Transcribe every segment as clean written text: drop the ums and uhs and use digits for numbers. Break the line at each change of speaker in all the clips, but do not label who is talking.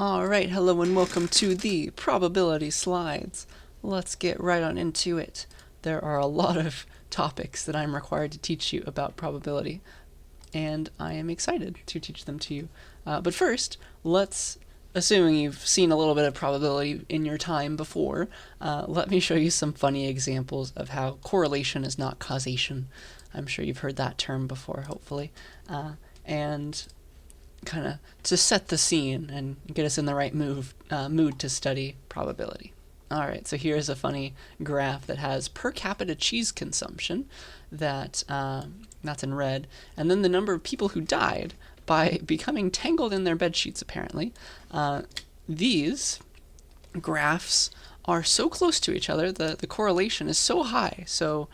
Alright, hello and welcome to the probability slides. Let's get right on into it. There are a lot of topics that I'm required to teach you about probability, and I am excited to teach them to you. But first, assuming you've seen a little bit of probability in your time before, let me show you some funny examples of how correlation is not causation. I'm sure you've heard that term before, hopefully. And kind of to set the scene and get us in the right mood to study probability. Alright, so here's a funny graph that has per capita cheese consumption that's in red, and then the number of people who died by becoming tangled in their bed sheets, apparently. These graphs are so close to each other, the correlation is so high, so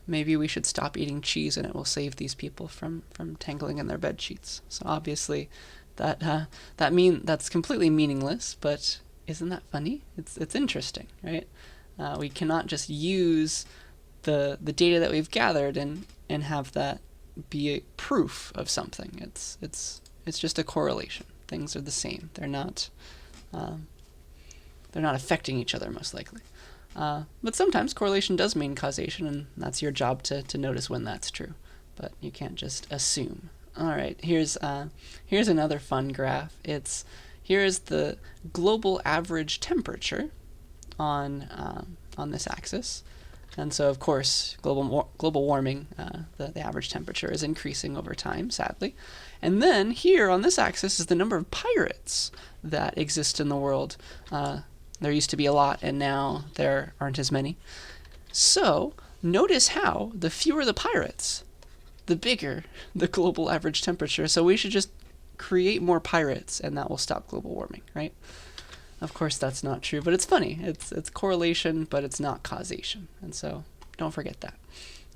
maybe we should stop eating cheese and it will save these people from tangling in their bed sheets. So obviously that's completely meaningless, but isn't that funny? It's interesting, right? We cannot just use the data that we've gathered and have that be a proof of something. It's just a correlation. Things are the same. They're not affecting each other, most likely. But sometimes correlation does mean causation, and that's your job to notice when that's true. But you can't just assume. Alright, here's another fun graph. Here's the global average temperature on this axis. And so, of course, global warming, the average temperature is increasing over time, sadly. And then here on this axis is the number of pirates that exist in the world. There used to be a lot, and now there aren't as many. So notice how the fewer the pirates, the bigger the global average temperature. So we should just create more pirates, and that will stop global warming, right? Of course, that's not true, but it's funny. It's correlation, but it's not causation, and so don't forget that.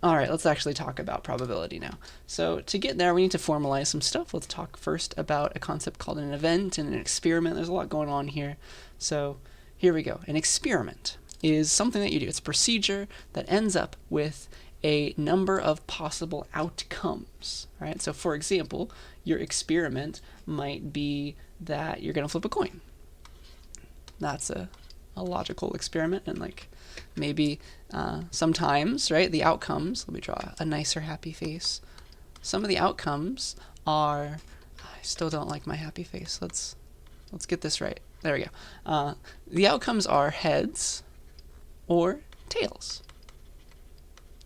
All right, let's actually talk about probability now. So to get there, we need to formalize some stuff. Let's talk first about a concept called an event and an experiment. There's a lot going on here. So here we go. An experiment is something that you do. It's a procedure that ends up with a number of possible outcomes, right? So for example, your experiment might be that you're going to flip a coin. That's a logical experiment, and like maybe sometimes, right, the outcomes, let me draw a nicer happy face. Some of the outcomes are, I still don't like my happy face. Let's get this right. There we go. The outcomes are heads or tails.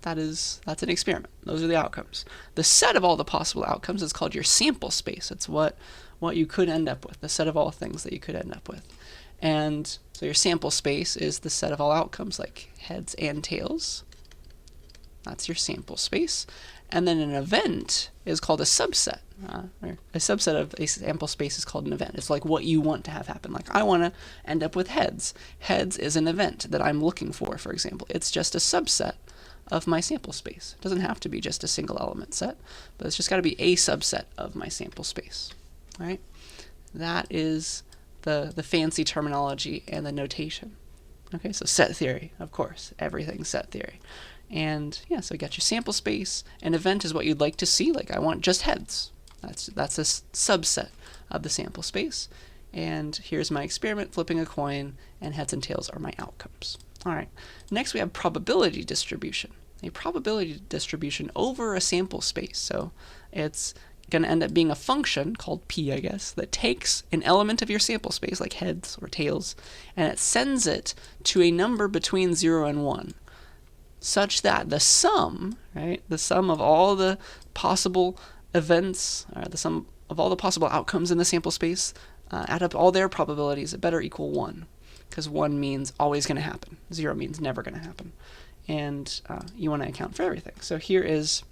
That's an experiment. Those are the outcomes. The set of all the possible outcomes is called your sample space. It's what you could end up with, the set of all things that you could end up with. And so your sample space is the set of all outcomes, like heads and tails. That's your sample space. And then an event is called a subset. Or a subset of a sample space is called an event. It's like what you want to have happen. Like I want to end up with heads. Heads is an event that I'm looking for example. It's just a subset of my sample space. It doesn't have to be just a single element set, but it's just got to be a subset of my sample space. All right? That is the fancy terminology and the notation. Okay, so set theory, of course. Everything's set theory. And yeah, so you got your sample space. An event is what you'd like to see. Like I want just heads. That's a subset of the sample space. And here's my experiment, flipping a coin, and heads and tails are my outcomes. All right. Next we have probability distribution. A probability distribution over a sample space. So it's going to end up being a function called p, I guess, that takes an element of your sample space, like heads or tails, and it sends it to a number between 0 and 1, such that the sum, right, the sum of all the possible events, or the sum of all the possible outcomes in the sample space, add up all their probabilities, it better equal 1, because 1 means always going to happen. 0 means never going to happen. And you want to account for everything. So here is,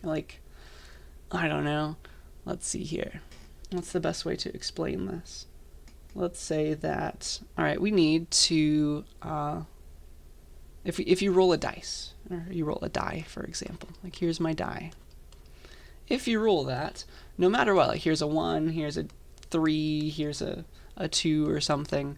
like, I don't know. Let's see here. What's the best way to explain this? Let's say that, all right, we need to, if you roll a dice, or you roll a die, for example, like here's my die. If you roll that, no matter what, like here's a 1, here's a 3, here's a 2 or something,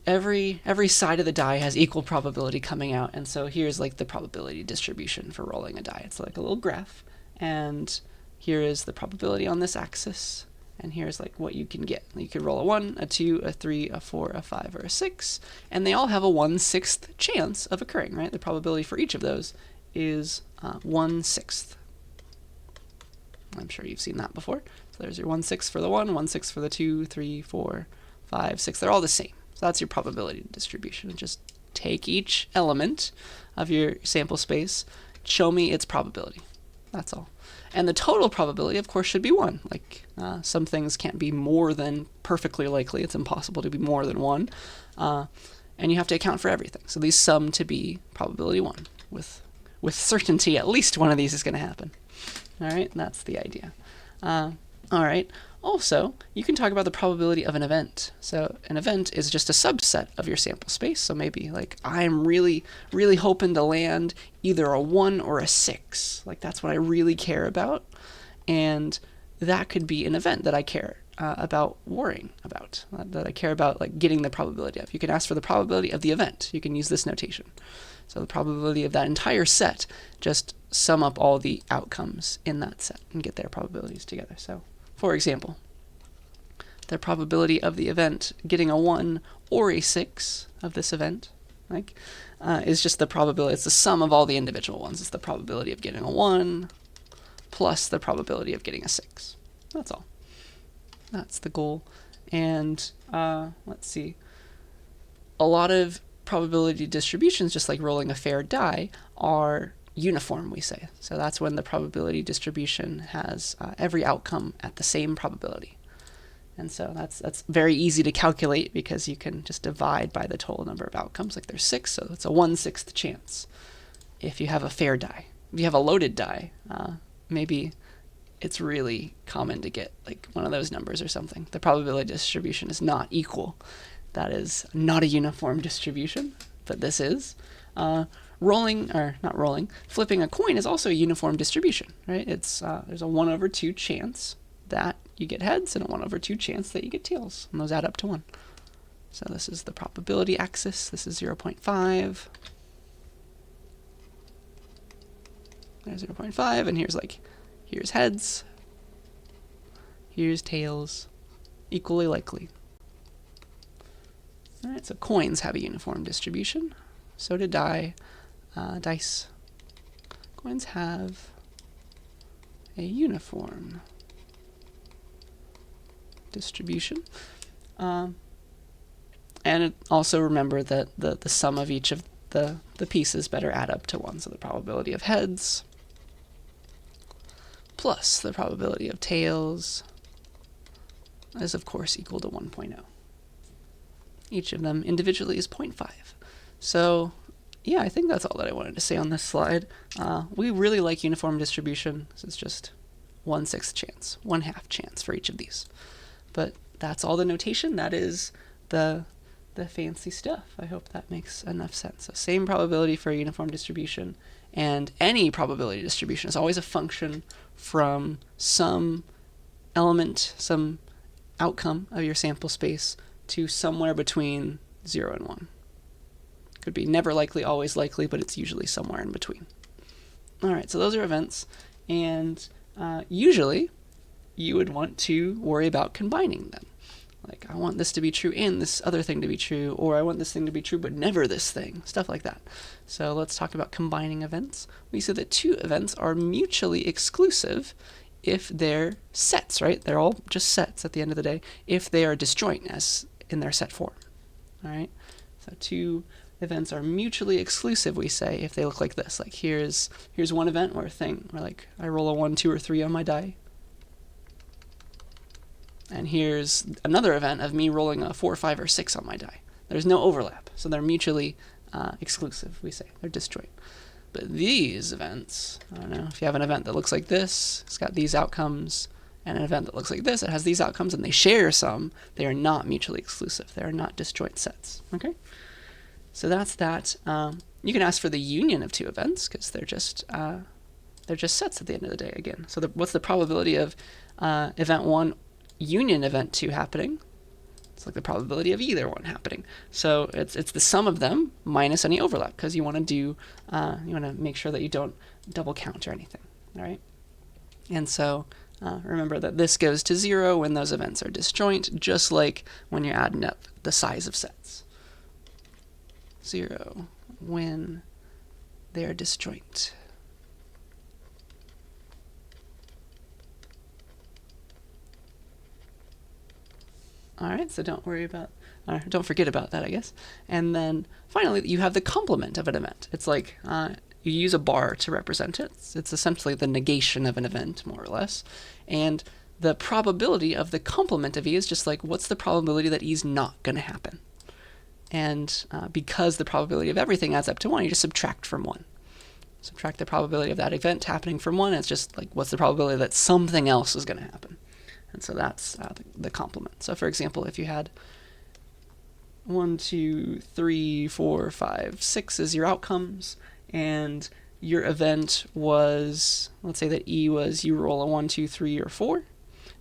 every side of the die has equal probability coming out, and so here's like the probability distribution for rolling a die. It's like a little graph, and here is the probability on this axis, And here's like what you can get. You could roll a 1, a 2, a 3, a 4, a 5, or a 6, and they all have a 1/6 chance of occurring, right? The probability for each of those is 1/6. I'm sure you've seen that before. So there's your 1/6 for the 1, 1/6 for the 2, 3, 4, 5, 6. They're all the same. So that's your probability distribution. Just take each element of your sample space, show me its probability. That's all. And the total probability, of course, should be 1. Like some things can't be more than perfectly likely. It's impossible to be more than 1. And you have to account for everything. So these sum to be probability 1. With certainty, at least one of these is going to happen. All right, that's the idea. All right. Also, you can talk about the probability of an event. So an event is just a subset of your sample space. So maybe like I'm really, really hoping to land either a 1 or a 6. Like that's what I really care about. And that could be an event that I care about worrying about, that I care about like getting the probability of. You can ask for the probability of the event. You can use this notation. So the probability of that entire set, just sum up all the outcomes in that set and get their probabilities together. So for example, the probability of the event getting a 1 or a 6 of this event, like, is just the probability. It's the sum of all the individual ones. It's the probability of getting a 1 plus the probability of getting a 6. That's all. That's the goal. And let's see. A lot of probability distributions, just like rolling a fair die, are uniform, we say. So that's when the probability distribution has every outcome at the same probability. And so that's very easy to calculate because you can just divide by the total number of outcomes. Like there's 6, so it's a 1/6 chance if you have a fair die. If you have a loaded die, maybe it's really common to get like one of those numbers or something. The probability distribution is not equal. That is not a uniform distribution, but this is. Flipping a coin is also a uniform distribution, right? It's there's a 1/2 chance that you get heads and a 1/2 chance that you get tails, and those add up to 1. So this is the probability axis. This is 0.5. There's 0.5, and here's heads, here's tails, equally likely. All right, so coins have a uniform distribution. So do dice. Coins have a uniform distribution. And also remember that the sum of each of the pieces better add up to 1. So the probability of heads plus the probability of tails is, of course, equal to 1.0. Each of them individually is 0.5. So yeah, I think that's all that I wanted to say on this slide. We really like uniform distribution. This is just 1/6 chance, 1/2 chance for each of these. But that's all the notation. That is the fancy stuff. I hope that makes enough sense. So same probability for a uniform distribution, and any probability distribution is always a function from some element, some outcome of your sample space to somewhere between 0 and 1. Could be never likely, always likely, but it's usually somewhere in between. All right, so those are events, and usually you would want to worry about combining them. Like, I want this to be true and this other thing to be true, or I want this thing to be true but never this thing, stuff like that. So let's talk about combining events. We said that 2 events are mutually exclusive if they're sets, right? They're all just sets at the end of the day, if they are disjoint as in their set form. All right, so 2 events are mutually exclusive, we say, if they look like this. Like here's one event where like I roll a 1, 2, or 3 on my die. And here's another event of me rolling a 4, 5, or 6 on my die. There's no overlap, so they're mutually exclusive, we say. They're disjoint. But these events, I don't know, if you have an event that looks like this, it's got these outcomes, and an event that looks like this, it has these outcomes, and they share some, they are not mutually exclusive. They are not disjoint sets, okay? So that's that. You can ask for the union of 2 events, because they're just sets at the end of the day again. So what's the probability of event 1 union event 2 happening? It's like the probability of either one happening. So it's the sum of them minus any overlap, because you want to make sure that you don't double count or anything. All right. And so Remember that this goes to 0 when those events are disjoint, just like when you're adding up the size of sets. 0 when they are disjoint. All right, so don't forget about that, I guess. And then finally, you have the complement of an event. It's like you use a bar to represent it. It's essentially the negation of an event, more or less. And the probability of the complement of E is just like, what's the probability that E is not going to happen? And because the probability of everything adds up to 1, you just subtract from 1. Subtract the probability of that event happening from 1, and it's just like, what's the probability that something else is going to happen? And so that's the complement. So for example, if you had 1, 2, 3, 4, 5, 6 as your outcomes, and your event was, let's say that E was you roll a 1, 2, 3, or 4,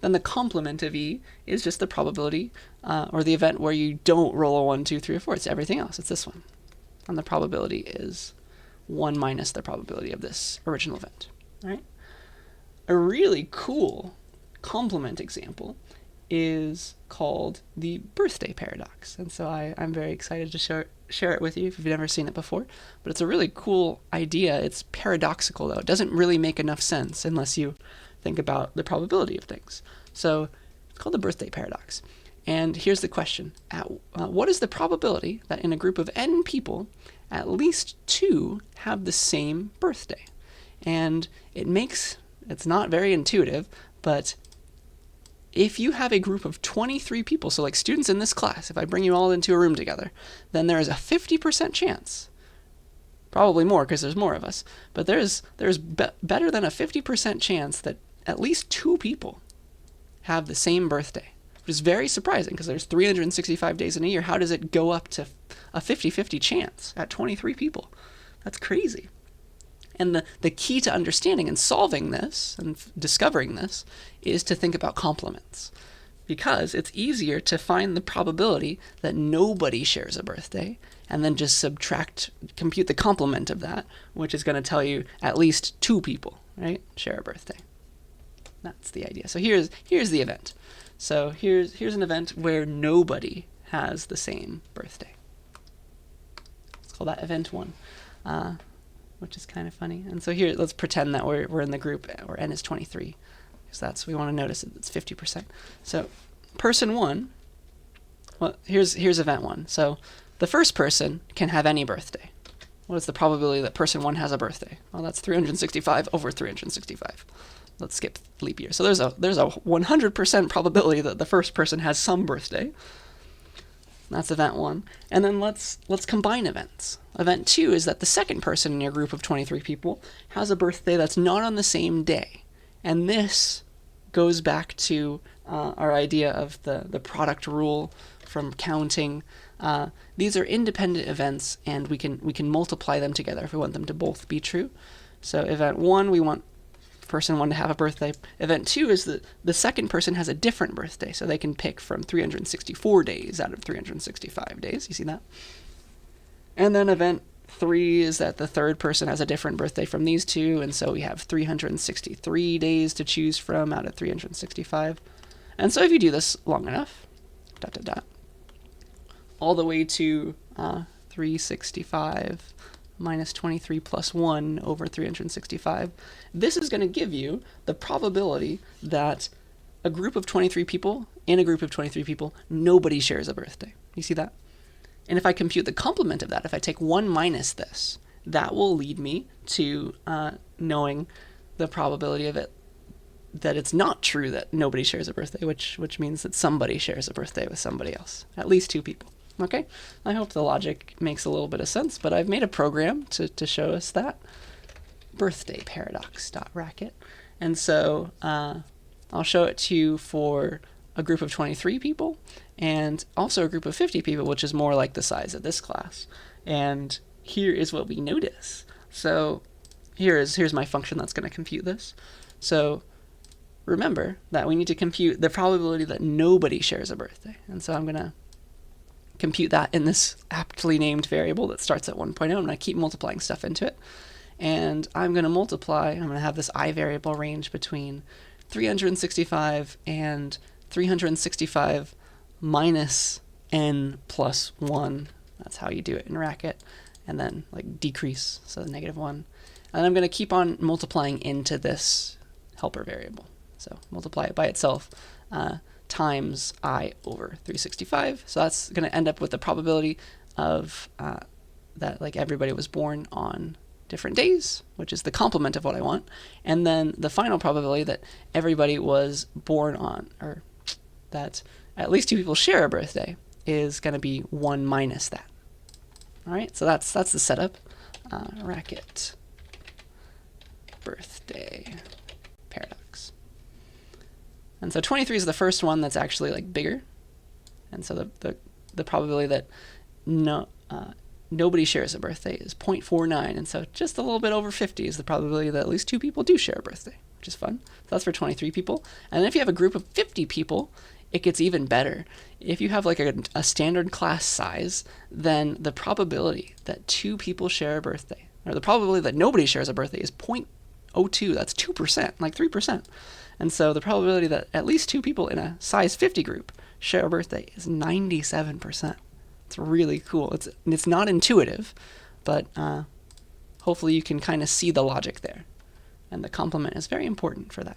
then the complement of E is just the probability, or the event where you don't roll a 1, 2, 3, or 4. It's everything else. It's this one. And the probability is 1 minus the probability of this original event. All right? A really cool complement example is called the birthday paradox. And so I'm very excited to share it with you if you've never seen it before. But it's a really cool idea. It's paradoxical, though. It doesn't really make enough sense unless you think about the probability of things. So it's called the birthday paradox. And here's the question. What is the probability that in a group of n people, at least 2 have the same birthday? And it's not very intuitive, but if you have a group of 23 people, so like students in this class, if I bring you all into a room together, then there is a 50% chance, probably more because there's more of us, but there's better than a 50% chance that at least 2 people have the same birthday, which is very surprising because there's 365 days in a year. How does it go up to a 50-50 chance at 23 people? That's crazy. And the key to understanding and solving this and discovering this is to think about complements, because it's easier to find the probability that nobody shares a birthday and then just compute the complement of that, which is going to tell you at least 2 people, right, share a birthday. That's the idea. So here's the event. So here's an event where nobody has the same birthday. Let's call that event 1. Which is kind of funny. And so here, let's pretend that we're in the group where n is 23, because we want to notice it's 50%. So person 1, well, here's event 1. So the first person can have any birthday. What is the probability that person 1 has a birthday? Well, that's 365 over 365. Let's skip leap year. So there's a 100% probability that the first person has some birthday. That's event 1. And then let's combine events. Event 2 is that the second person in your group of 23 people has a birthday that's not on the same day. And this goes back to our idea of the product rule from counting. These are independent events, and we can multiply them together if we want them to both be true. So event 1, we want person 1 to have a birthday. Event 2 is that the second person has a different birthday, so they can pick from 364 days out of 365 days. You see that? And then event 3 is that the third person has a different birthday from these two, and so we have 363 days to choose from out of 365. And so if you do this long enough, all the way to 365 minus 23 plus 1 over 365, this is going to give you the probability that in a group of 23 people, nobody shares a birthday. You see that? And if I compute the complement of that, if I take 1 minus this, that will lead me to knowing the probability of it, that it's not true that nobody shares a birthday, which means that somebody shares a birthday with somebody else, at least 2 people. Okay? I hope the logic makes a little bit of sense, but I've made a program to show us that. Birthday paradox.racket. And so I'll show it to you for a group of 23 people and also a group of 50 people, which is more like the size of this class. And here is what we notice. So here's my function that's going to compute this. So remember that we need to compute the probability that nobody shares a birthday. And so I'm going to compute that in this aptly named variable that starts at 1.0. I'm going to keep multiplying stuff into it. And I'm going to have this I variable range between 365 and 365 minus n plus 1. That's how you do it in Racket. And then like decrease, so -1. And I'm going to keep on multiplying into this helper variable. So multiply it by itself times I over 365. So that's going to end up with the probability of that like everybody was born on different days, which is the complement of what I want. And then the final probability that everybody was born on, or that at least 2 people share a birthday, is going to be 1 minus that. All right, so that's the setup. Racket birthday paradox. And so 23 is the first one that's actually like bigger. And so the probability that nobody shares a birthday is 0.49. And so just a little bit over 50 is the probability that at least 2 people do share a birthday, which is fun. So that's for 23 people. And then if you have a group of 50 people, it gets even better. If you have like a standard class size, then the probability that 2 people share a birthday, or the probability that nobody shares a birthday, is 0.02. That's 2%, like 3%. And so the probability that at least 2 people in a size 50 group share a birthday is 97%. It's really cool. It's not intuitive, but hopefully you can kind of see the logic there. And the complement is very important for that.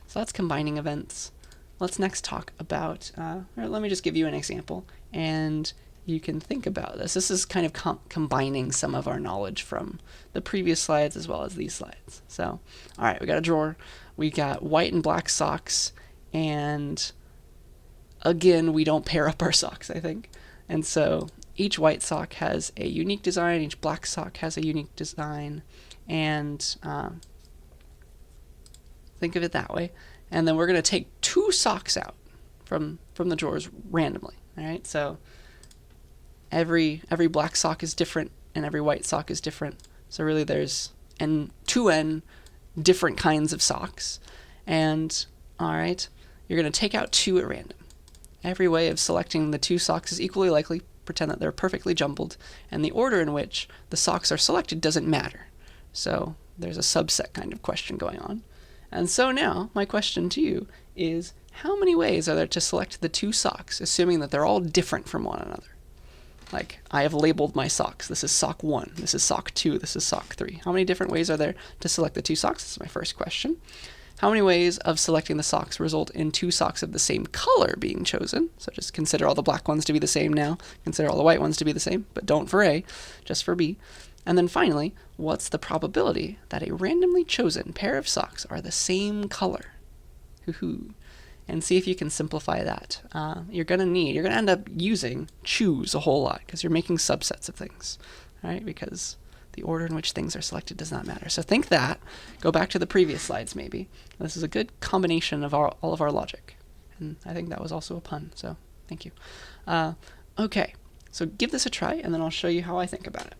So that's combining events. Let's next talk about, or let me just give you an example, and you can think about this. This is kind of combining some of our knowledge from the previous slides as well as these slides. So, all right, we got a drawer. We got white and black socks, and again, we don't pair up our socks, I think. And so each white sock has a unique design, each black sock has a unique design, and think of it that way. And then we're going to take 2 socks out from the drawers randomly. All right, so every black sock is different and every white sock is different. So really there's 2n different kinds of socks. And all right, you're going to take out 2 at random. Every way of selecting the 2 socks is equally likely. Pretend that they're perfectly jumbled, and the order in which the socks are selected doesn't matter. So there's a subset kind of question going on. And so now my question to you is, how many ways are there to select the 2 socks, assuming that they're all different from one another? Like, I have labeled my socks. This is sock 1, this is sock 2, this is sock 3. How many different ways are there to select the 2 socks? This is my first question. How many ways of selecting the socks result in 2 socks of the same color being chosen? So just consider all the black ones to be the same now. Consider all the white ones to be the same, but don't for A, just for B. And then finally, what's the probability that a randomly chosen pair of socks are the same color? Hoo-hoo. And see if you can simplify that. You're going to end up using choose a whole lot because you're making subsets of things, right? Because the order in which things are selected does not matter. So think that. Go back to the previous slides maybe. This is a good combination of all of our logic. And I think that was also a pun, so thank you. Okay, so give this a try and then I'll show you how I think about it.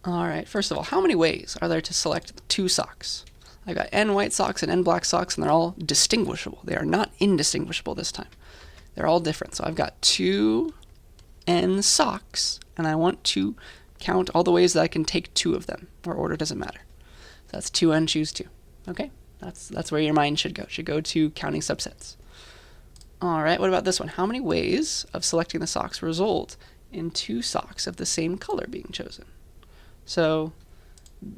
All right, first of all, how many ways are there to select 2 socks? I've got n white socks and n black socks, and they're all distinguishable. They are not indistinguishable this time. They're all different. So I've got 2 n socks, and I want to count all the ways that I can take 2 of them, where order doesn't matter. So that's 2n, choose 2. Okay, that's where your mind should go. It should go to counting subsets. All right, what about this one? How many ways of selecting the socks result in 2 socks of the same color being chosen? So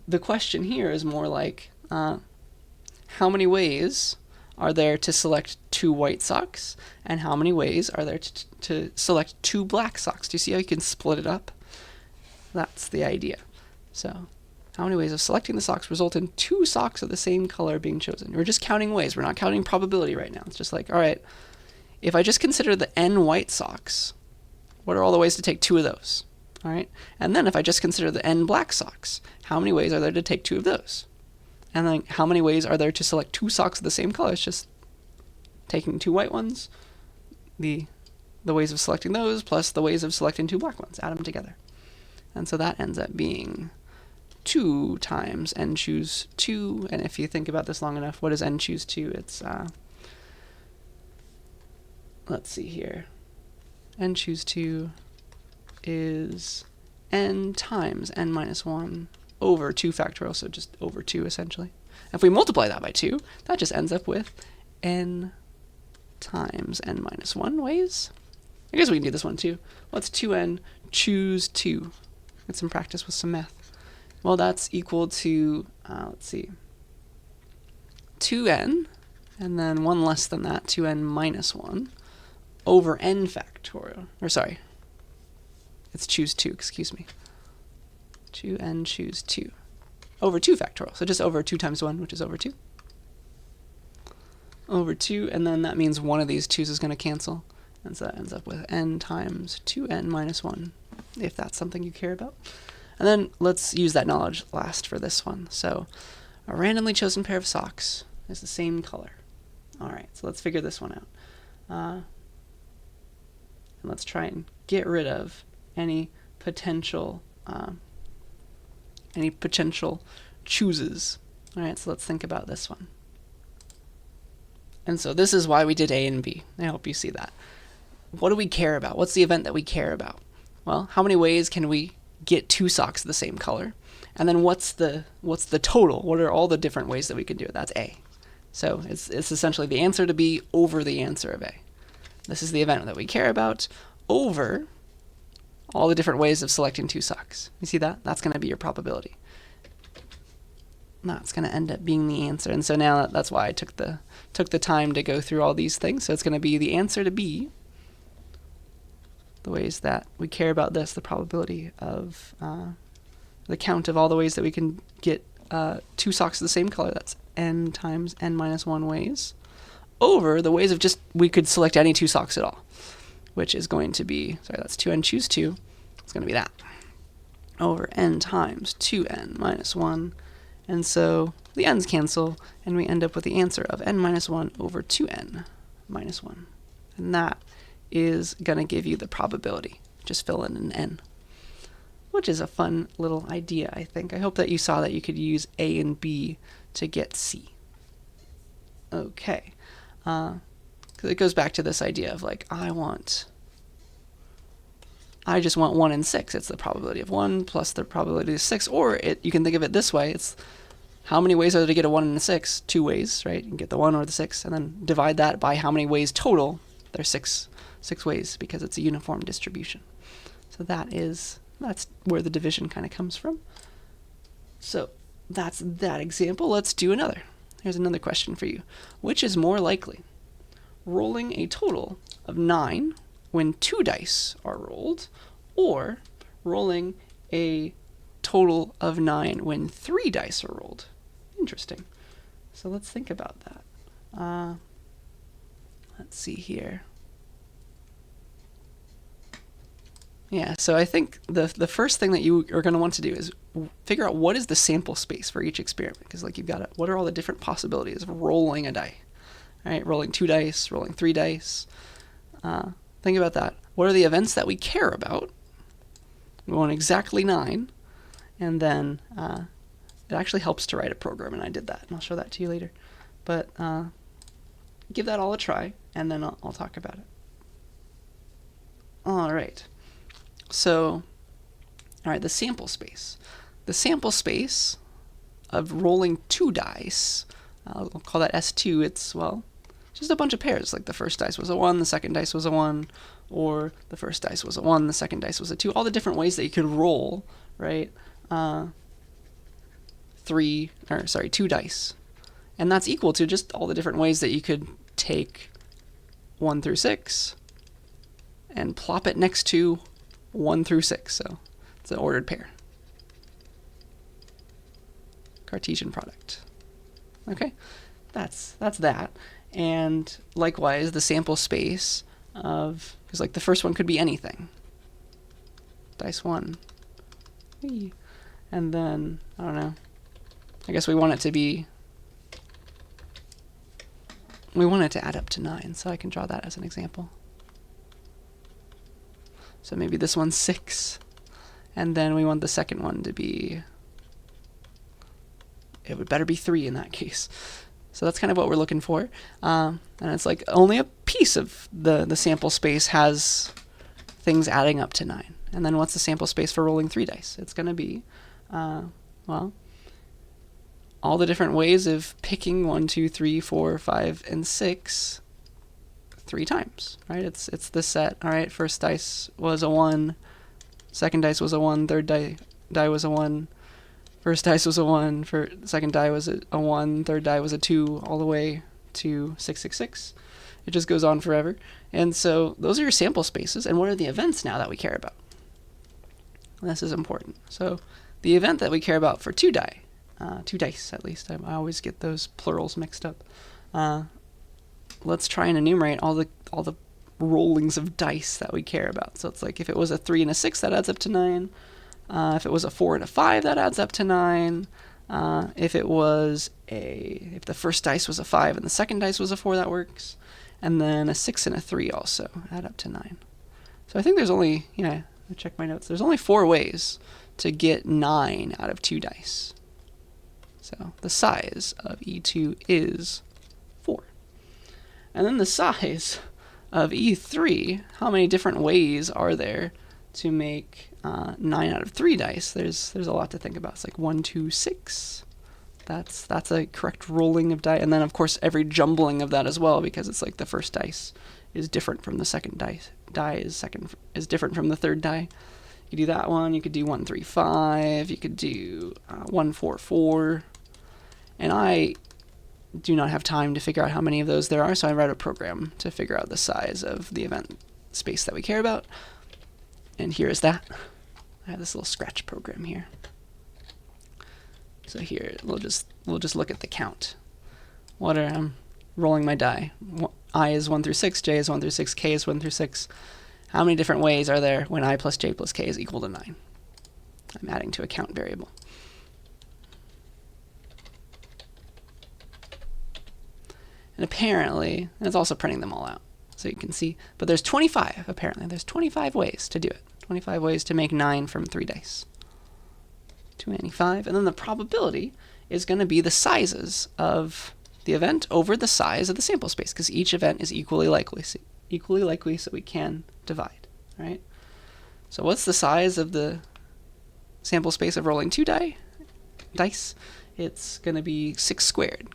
the question here is more like, how many ways are there to select 2 white socks, and how many ways are there to select 2 black socks? Do you see how you can split it up? That's the idea. So how many ways of selecting the socks result in 2 socks of the same color being chosen? We're just counting ways. We're not counting probability right now. It's just like, all right, if I just consider the n white socks, what are all the ways to take 2 of those? All right, and then if I just consider the n black socks, how many ways are there to take 2 of those? And then how many ways are there to select 2 socks of the same color? It's just taking 2 white ones, the ways of selecting those, plus the ways of selecting 2 black ones, add them together. And so that ends up being 2 times n choose 2. And if you think about this long enough, what is n choose 2? It's, let's see here. N choose 2 is n times n minus 1 over 2 factorial, so just over 2 essentially. If we multiply that by 2, that just ends up with n times n minus 1 ways. I guess we can do this one too. What's 2n choose 2? Get some practice with some math. Well, that's equal to, let's see, 2n, and then 1 less than that, 2n minus 1, over n factorial. Or sorry, it's choose 2, excuse me. 2n choose 2 over 2 factorial. So just over 2 times 1, which is over 2. Over 2, and then that means one of these 2's is going to cancel. And so that ends up with n times 2n minus 1, if that's something you care about. And then let's use that knowledge last for this one. So a randomly chosen pair of socks is the same color. All right, so let's figure this one out. And let's try and get rid of any potential chooses. All right, so let's think about this one. And so this is why we did A and B. I hope you see that. What do we care about? What's the event that we care about? Well, how many ways can we get 2 socks of the same color? And then what's the total? What are all the different ways that we can do it? That's A. So it's essentially the answer to B over the answer of A. This is the event that we care about over all the different ways of selecting 2 socks. You see that? That's going to be your probability. That's going to end up being the answer. And so now that's why I took the time to go through all these things. So it's going to be the answer to B, the ways that we care about this, the probability of the count of all the ways that we can get 2 socks of the same color. That's n times n minus 1 ways, over the ways of just we could select any 2 socks at all, which is going to be, sorry, that's 2n choose 2. It's going to be that, over n times 2n minus 1. And so the n's cancel, and we end up with the answer of n minus 1 over 2n minus 1. And that is going to give you the probability. Just fill in an n, which is a fun little idea, I think. I hope that you saw that you could use A and B to get C. Okay. It goes back to this idea of like, I just want 1 and 6. It's the probability of 1 plus the probability of 6. Or you can think of it this way. It's how many ways are there to get a 1 and a 6? 2 ways, right? You can get the 1 or the 6, and then divide that by how many ways total. There's 6 ways because it's a uniform distribution. So that's where the division kind of comes from. So that's that example. Let's do another. Here's another question for you. Which is more likely? Rolling a total of 9 when 2 dice are rolled, or rolling a total of 9 when 3 dice are rolled? Interesting. So let's think about that. Let's see here. Yeah, so I think the first thing that you are going to want to do is figure out what is the sample space for each experiment, because like you've got what are all the different possibilities of rolling a die, right? Rolling 2 dice, rolling 3 dice. Think about that. What are the events that we care about? We want exactly 9, and then it actually helps to write a program, and I did that, and I'll show that to you later. But give that all a try, and then I'll talk about it. All right. So, all right, the sample space. The sample space of rolling 2 dice, I'll call that S2, it's, well, just a bunch of pairs. Like the first dice was a 1, the second dice was a 1, or the first dice was a 1, the second dice was a 2. All the different ways that you could roll, right? 2 dice. And that's equal to just all the different ways that you could take 1 through 6 and plop it next to 1 through 6. So it's an ordered pair. Cartesian product. Okay, that's that. And likewise, the sample space of, because like the first one could be anything. Dice 1. And then, I don't know, I guess we want it to add up to 9, so I can draw that as an example. So maybe this one's 6, and then we want the second one to be, it would better be 3 in that case. So that's kind of what we're looking for. And it's like only a piece of the sample space has things adding up to 9. And then what's the sample space for rolling 3 dice? It's going to be, well, all the different ways of picking 1, 2, 3, 4, 5, and 6 3 times, right? It's this set. All right, first dice was a 1, second dice was a 1, third die was a 1, first dice was a 1, second die was a 1, third die was a 2, all the way to 666. It just goes on forever. And so those are your sample spaces. And what are the events now that we care about? This is important. So the event that we care about for 2 dice at least, I always get those plurals mixed up. Let's try and enumerate all the rollings of dice that we care about. So it's like if it was a 3 and a 6, that adds up to 9. If it was a 4 and a 5, that adds up to 9. If the first dice was a 5 and the second dice was a 4, that works. And then a 6 and a 3 also add up to 9. So I think there's only, I check my notes, there's only 4 ways to get 9 out of 2 dice. So the size of E2 is 4. And then the size of E3, how many different ways are there to make 9 out of 3 dice? There's a lot to think about. It's like 1, 2, 6. That's a correct rolling of die. And then, of course, every jumbling of that as well, because it's like the first dice is different from the second dice. Die is different from the third die. You could do that one. You could do 1, 3, 5. You could do 1, 4, 4. And I do not have time to figure out how many of those there are, so I wrote a program to figure out the size of the event space that we care about. And here is that. I have this little scratch program here. So here we'll just look at the count. I'm rolling my die. I is 1 through 6, j is 1 through 6, k is 1 through 6. How many different ways are there when I plus j plus k is equal to 9? I'm adding to a count variable. And apparently, and it's also printing them all out, so you can see, but there's 25, apparently. There's 25 ways to do it. 25 ways to make 9 from 3 dice. 25, and then the probability is going to be the sizes of the event over the size of the sample space, because each event is equally likely, so we can divide, right? So what's the size of the sample space of rolling 2 dice? It's going to be 6 squared,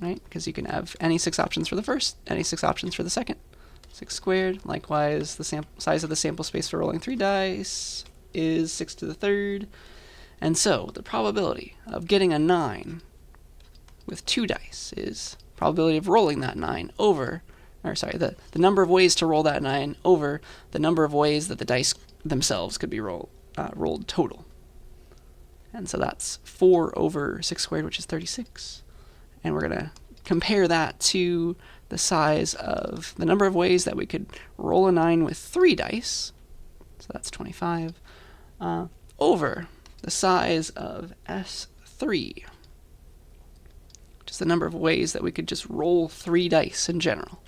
right? Because you can have any 6 options for the first, any 6 options for the second. 6 squared. Likewise, the size of the sample space for rolling 3 dice is 6 to the third. And so the probability of getting a 9 with 2 dice is probability of rolling that 9 over, the number of ways to roll that 9 over the number of ways that the dice themselves could be rolled total. And so that's 4 over 6 squared, which is 36. And we're going to compare that to the size of the number of ways that we could roll a 9 with 3 dice. So that's 25 over the size of S3, which is the number of ways that we could just roll 3 dice in general.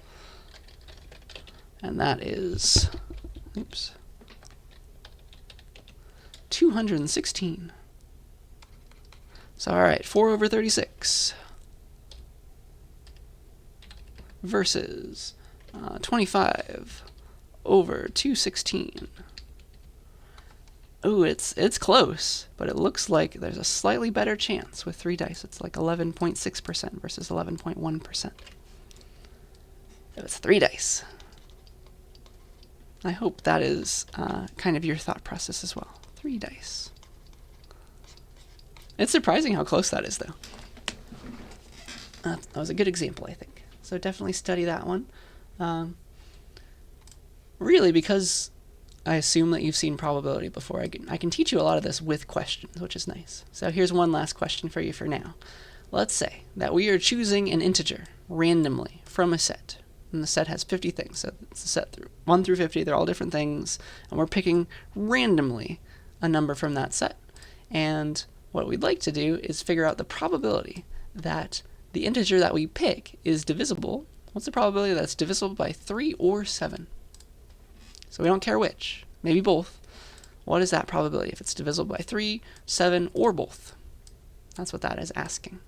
And that is, 216. So, all right, 4 over 36 versus 25 over 216. Ooh, it's close, but it looks like there's a slightly better chance with 3 dice. It's like 11.6% versus 11.1%. So it's 3 dice. I hope that is kind of your thought process as well. 3 dice. It's surprising how close that is, though. That was a good example, I think. So definitely study that one. Really, because I assume that you've seen probability before, I can teach you a lot of this with questions, which is nice. So here's one last question for you for now. Let's say that we are choosing an integer randomly from a set. And the set has 50 things. So it's a set 1 through 50. They're all different things. And we're picking randomly a number from that set. And what we'd like to do is figure out the probability that the integer that we pick is divisible. What's the probability that's divisible by 3 or 7? So we don't care which. Maybe both. What is that probability if it's divisible by 3, 7, or both? That's what that is asking.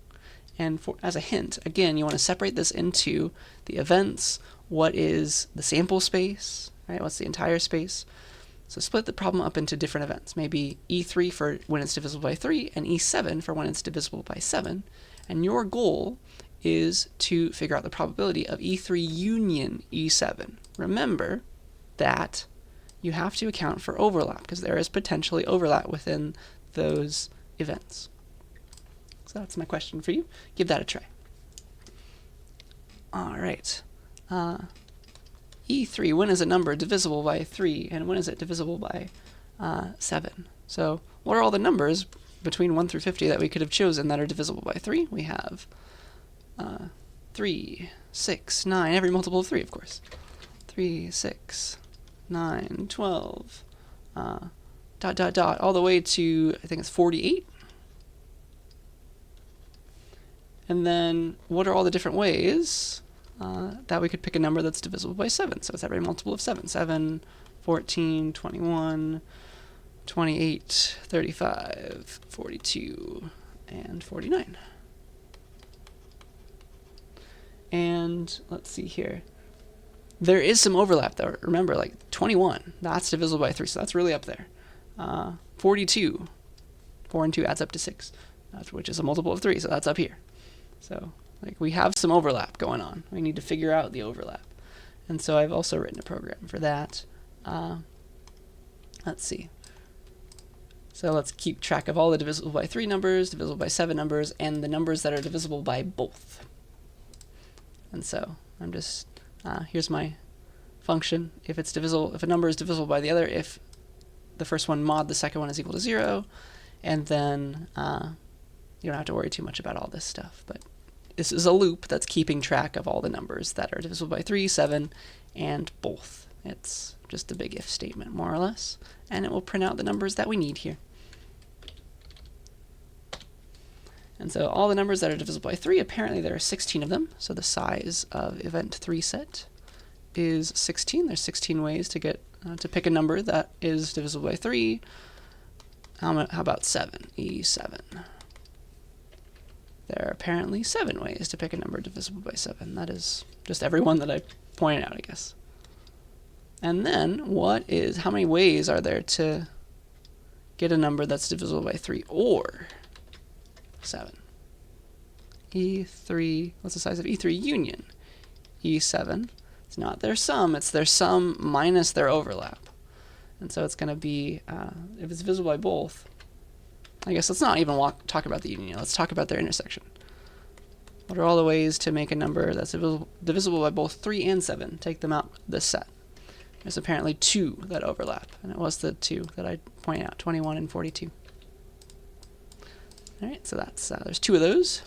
And as a hint, again, you want to separate this into the events. What is the sample space? Right? What's the entire space? So split the problem up into different events, maybe E3 for when it's divisible by 3 and E7 for when it's divisible by 7. And your goal is to figure out the probability of E3 union E7. Remember that you have to account for overlap because there is potentially overlap within those events. So that's my question for you. Give that a try. All right. E3, when is a number divisible by 3 and when is it divisible by 7? So what are all the numbers between 1 through 50 that we could have chosen that are divisible by 3? We have 3, 6, 9, every multiple of 3, of course. 3, 6, 9, 12, all the way to, I think it's 48. And then what are all the different ways that we could pick a number that's divisible by 7? So it's every multiple of 7. 7, 14, 21, 28, 35, 42, and 49. And let's see here. There is some overlap though. Remember, like 21, that's divisible by 3, so that's really up there. 42, 4 and 2 adds up to 6, which is a multiple of 3, so that's up here. So like we have some overlap going on. We need to figure out the overlap. And so I've also written a program for that. Let's see. So let's keep track of all the divisible by 3 numbers, divisible by 7 numbers, and the numbers that are divisible by both. And so I'm just, here's my function. If it's divisible, if a number is divisible by the other, if the first one mod the second one is equal to 0, and then you don't have to worry too much about all this stuff. But this is a loop that's keeping track of all the numbers that are divisible by 3, 7, and both. It's just a big if statement, more or less, and it will print out the numbers that we need here. And so all the numbers that are divisible by 3, apparently there are 16 of them, so the size of event 3 set is 16. There's 16 ways to get to pick a number that is divisible by 3. How about 7? E7. There are apparently 7 ways to pick a number divisible by 7. That is just every one that I pointed out, I guess. And then how many ways are there to get a number that's divisible by 3 or 7? E3, what's the size of E3 union? E7. It's not their sum, it's their sum minus their overlap. And so it's going to be, if it's divisible by both, I guess let's not even talk about the union. Let's talk about their intersection. What are all the ways to make a number that's divisible by both 3 and 7? Take them out of this set. There's apparently 2 that overlap, and it was the 2 that I pointed out, 21 and 42. All right, so that's there's 2 of those,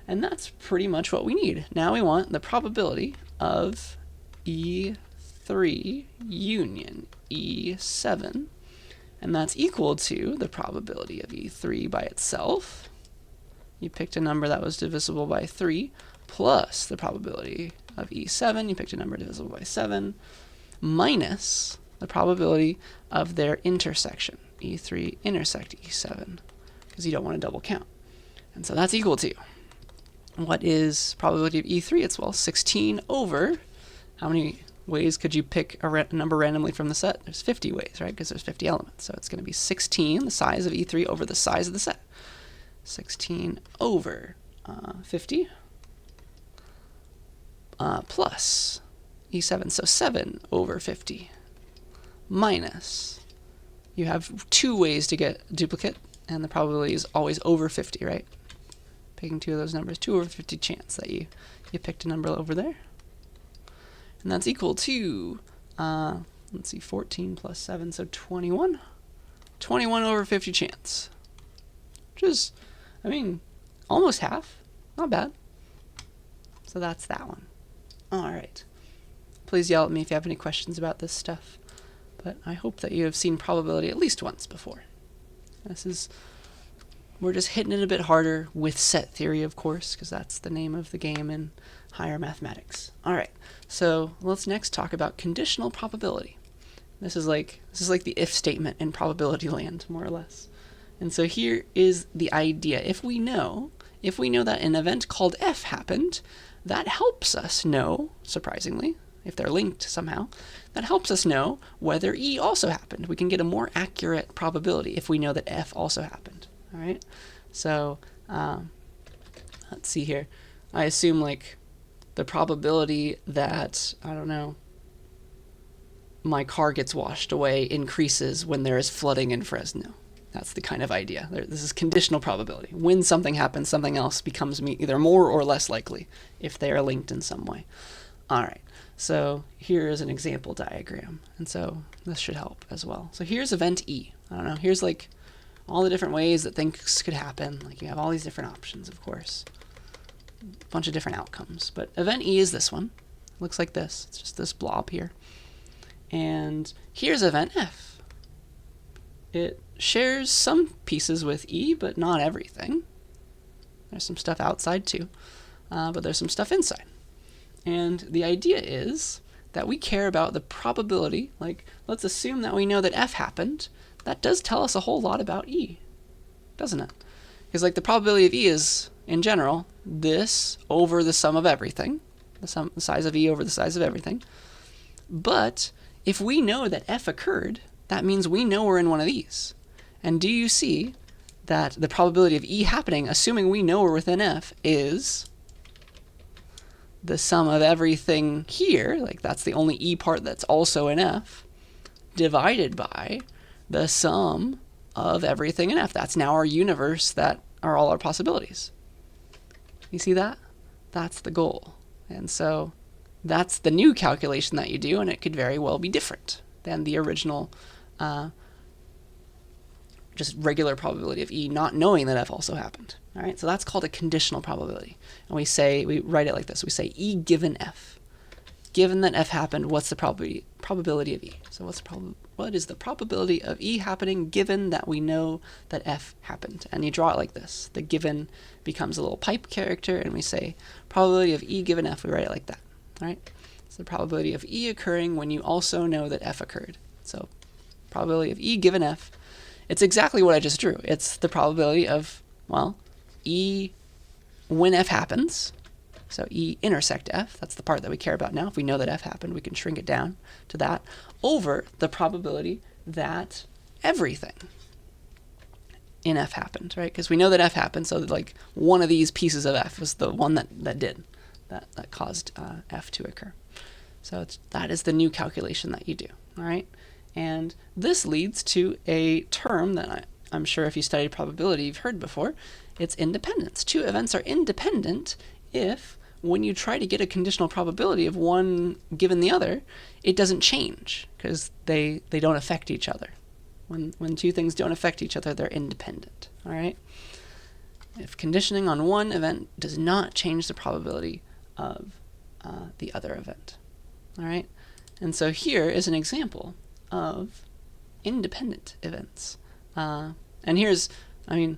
and that's pretty much what we need. Now we want the probability of E3 union E7, and that's equal to the probability of E3 by itself. You picked a number that was divisible by 3, plus the probability of E7. You picked a number divisible by 7, minus the probability of their intersection, E3 intersect E7, because you don't want to double count. And so that's equal to, what is probability of E3? It's, well, 16 over, how many ways could you pick a number randomly from the set? There's 50 ways, right? Because there's 50 elements. So it's going to be 16, the size of E3, over the size of the set. 16 over 50 plus E7, so 7 over 50 minus, you have 2 ways to get duplicate, and the probability is always over 50, right? Picking 2 of those numbers, 2 over 50 chance that you picked a number over there. And that's equal to, let's see, 14 plus 7, so 21. 21 over 50 chance. Which is, I mean, almost half. Not bad. So that's that one. All right. Please yell at me if you have any questions about this stuff. But I hope that you have seen probability at least once before. We're just hitting it a bit harder with set theory, of course, because that's the name of the game in higher mathematics. All right, so let's next talk about conditional probability. This is like the if statement in probability land, more or less. And so here is the idea. If we know that an event called F happened, that helps us know, surprisingly, if they're linked somehow, that helps us know whether E also happened. We can get a more accurate probability if we know that F also happened. All right. So let's see here. I assume like the probability that, I don't know, my car gets washed away increases when there is flooding in Fresno. That's the kind of idea. This is conditional probability. When something happens, something else becomes either more or less likely if they are linked in some way. All right, so here is an example diagram, and so this should help as well. So here's event E. I don't know, here's like all the different ways that things could happen. Like you have all these different options, of course. A bunch of different outcomes. But event E is this one. It looks like this. It's just this blob here. And here's event F. It shares some pieces with E, but not everything. There's some stuff outside too, but there's some stuff inside. And the idea is that we care about the probability. Like, let's assume that we know that F happened. That does tell us a whole lot about E, doesn't it? Because like the probability of E is, in general, this over the sum of everything, the size of E over the size of everything. But if we know that F occurred, that means we know we're in one of these. And do you see that the probability of E happening, assuming we know we're within F, is the sum of everything here, like that's the only E part that's also in F, divided by the sum of everything in F. That's now our universe, that are all our possibilities. You see that? That's the goal. And so that's the new calculation that you do, and it could very well be different than the original just regular probability of E, not knowing that F also happened. All right, so that's called a conditional probability. And we write it like this. We say E given F. Given that F happened, what's the probability of E? So what is the probability of E happening given that we know that F happened? And you draw it like this. The given becomes a little pipe character, and we say probability of E given F. We write it like that. All right, it's the probability of E occurring when you also know that F occurred. So probability of E given F. It's exactly what I just drew. It's the probability of, well, E when F happens. So E intersect F, that's the part that we care about now. If we know that F happened, we can shrink it down to that, over the probability that everything in F happened, right? Because we know that F happened, so that like one of these pieces of F was the one that caused F to occur. So that is the new calculation that you do, all right? And this leads to a term that I'm sure if you studied probability you've heard before. It's independence. Two events are independent if, when you try to get a conditional probability of one given the other, it doesn't change because they don't affect each other. When two things don't affect each other, they're independent. All right? If conditioning on one event does not change the probability of the other event. All right? And so here is an example of independent events. And here's, I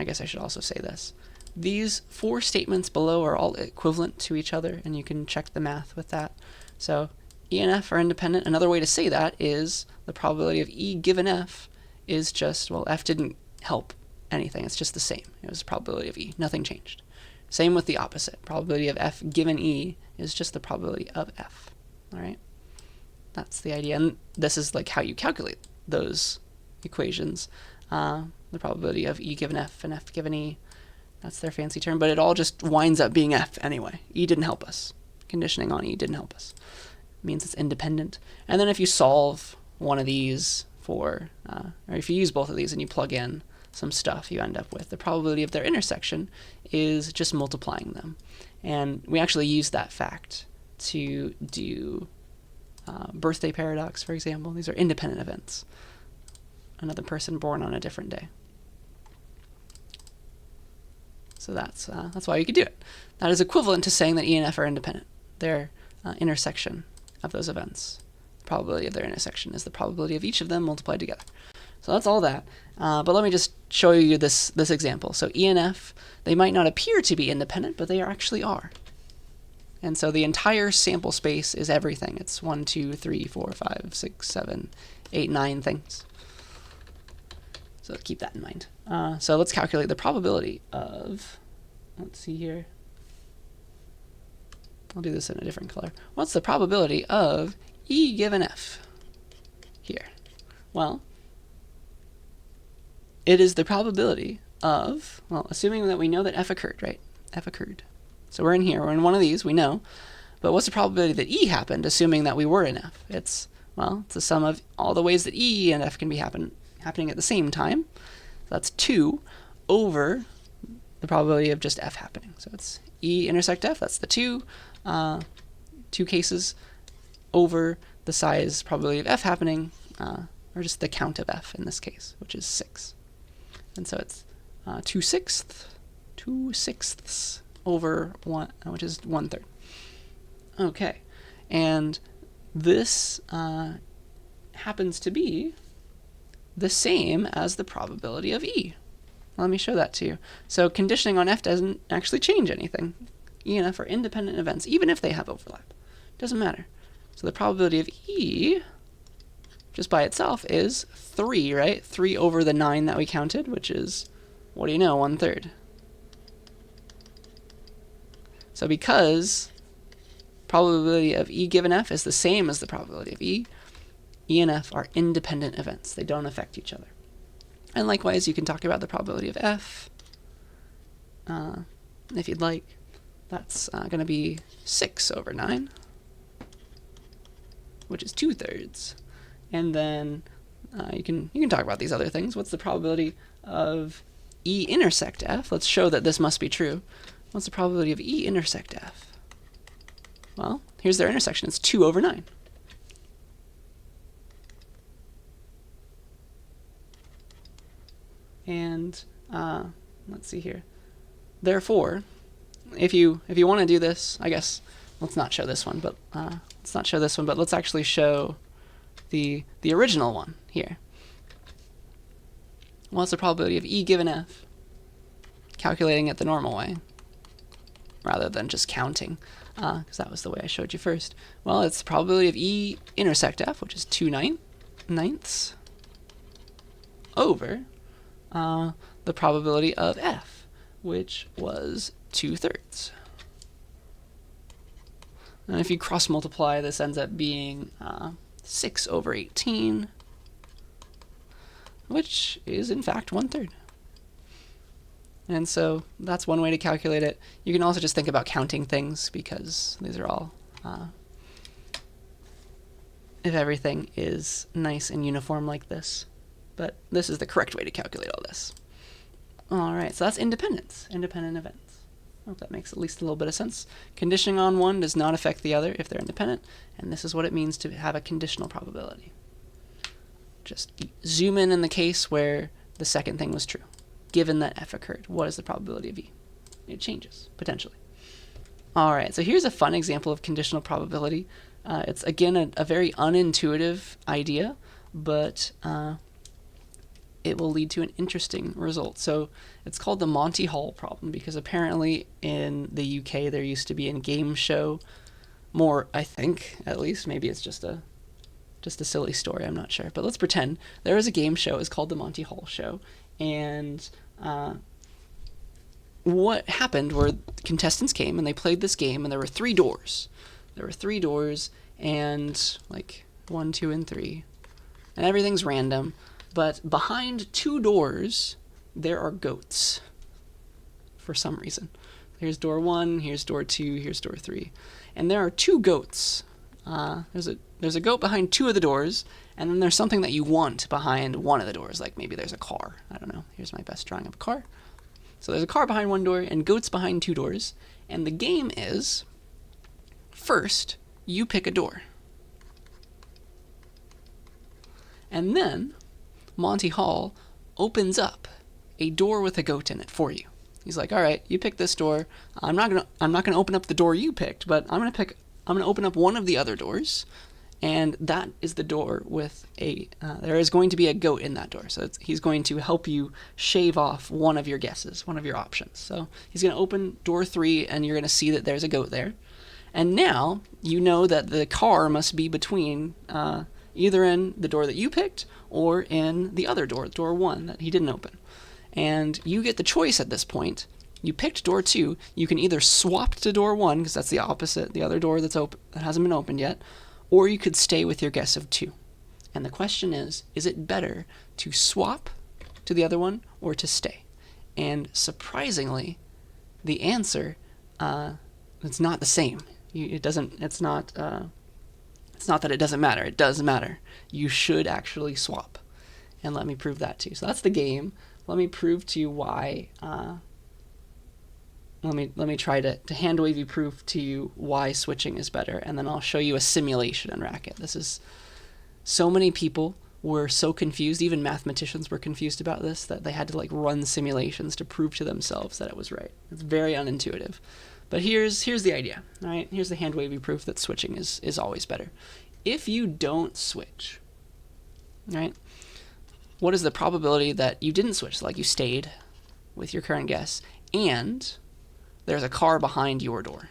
guess I should also say this. These four statements below are all equivalent to each other, and you can check the math with that. So E and F are independent. Another way to say that is the probability of E given F is just, well, F didn't help anything. It's just the same. It was the probability of E. Nothing changed. Same with the opposite. Probability of F given E is just the probability of F. All right? That's the idea. And this is like how you calculate those equations. The probability of E given F and F given E. That's their fancy term, but it all just winds up being F anyway. E didn't help us. Conditioning on E didn't help us. It means it's independent. And then if you solve one of these for, or if you use both of these and you plug in some stuff, you end up with the probability of their intersection is just multiplying them. And we actually use that fact to do birthday paradox, for example. These are independent events. Another person born on a different day. So that's why you could do it. That is equivalent to saying that E and F are independent. Their intersection of those events, the probability of their intersection is the probability of each of them multiplied together. So that's all that. But let me just show you this example. So E and F, they might not appear to be independent, but they actually are. And so the entire sample space is everything. It's 1, 2, 3, 4, 5, 6, 7, 8, 9 things. So keep that in mind. So let's calculate the probability of, let's see here. I'll do this in a different color. What's the probability of E given F here? Well, it is the probability of, well, assuming that we know that F occurred, right? F occurred. So we're in here, we're in one of these, we know. But what's the probability that E happened, assuming that we were in F? It's, well, it's the sum of all the ways that E and F can be happening at the same time. So that's 2 over the probability of just F happening. So it's E intersect F, that's the 2 cases over the size probability of F happening, or just the count of F in this case, which is 6. And so it's 2 sixths over 1, which is 1/3. Okay, and this happens to be the same as the probability of E. Let me show that to you. So conditioning on F doesn't actually change anything. E and F are independent events, even if they have overlap. Doesn't matter. So the probability of E, just by itself, is 3, right? 3 over the 9 that we counted, which is, what do you know, 1/3. So because probability of E given F is the same as the probability of E, E and F are independent events. They don't affect each other. And likewise, you can talk about the probability of F, if you'd like. That's going to be 6 over 9, which is 2/3. And then you can talk about these other things. What's the probability of E intersect F? Let's show that this must be true. What's the probability of E intersect F? Well, here's their intersection. It's 2 over 9. And let's see here. Therefore, if you want to do this, I guess let's not show this one, but let's actually show the original one here. What's the probability of E given F? Calculating it the normal way, rather than just counting, because that was the way I showed you first. Well, it's the probability of E intersect F, which is 2/9 over the probability of F, which was 2/3. And if you cross multiply, this ends up being 6 over 18, which is in fact 1/3. And so that's one way to calculate it. You can also just think about counting things, because these are all, if everything is nice and uniform like this. But this is the correct way to calculate all this. All right, so that's independence, independent events. I hope that makes at least a little bit of sense. Conditioning on one does not affect the other if they're independent, and this is what it means to have a conditional probability. Just zoom in the case where the second thing was true. Given that F occurred, what is the probability of E? It changes, potentially. All right, so here's a fun example of conditional probability. It's, again, a very unintuitive idea, but it will lead to an interesting result. So it's called the Monty Hall problem, because apparently in the UK there used to be a game show, more, I think, at least. Maybe it's just a silly story, I'm not sure. But let's pretend there was a game show. It's called the Monty Hall Show. And what happened were contestants came and they played this game, and there were 3 doors. There were 3 doors, and like 1, 2, and 3. And everything's random. But behind 2 doors, there are goats for some reason. Here's door 1, here's door 2, here's door 3. And there are 2 goats. There's a goat behind 2 of the doors, and then there's something that you want behind 1 of the doors, like maybe there's a car. I don't know. Here's my best drawing of a car. So there's a car behind 1 door and goats behind 2 doors. And the game is, first, you pick a door. And then Monty Hall opens up a door with a goat in it for you. He's like, all right, you pick this door. I'm not gonna open up the door you picked, but I'm gonna open up one of the other doors, and that is the door with there is going to be a goat in that door. So he's going to help you shave off one of your guesses, one of your options. So he's going to open door 3, and you're going to see that there's a goat there. And now you know that the car must be between either in the door that you picked or in the other door, door 1, that he didn't open. And you get the choice at this point you picked door 2, you can either swap to door 1, because that's the opposite, the other door that's open, that hasn't been opened yet, or you could stay with your guess of 2. And the question is it better to swap to the other one or to stay? And surprisingly, the answer, it's not the same. It's not that it doesn't matter. It does matter. You should actually swap. And let me prove that to you. So that's the game. Let me prove to you why. Let me try to hand wavy prove to you why switching is better, and then I'll show you a simulation in Racket. This is, so many people were so confused, even mathematicians were confused about this, that they had to like run simulations to prove to themselves that it was right. It's very unintuitive. But here's the idea, all right? Here's the hand wavy proof that switching is always better. If you don't switch, right, what is the probability that you didn't switch, like you stayed with your current guess, and there's a car behind your door,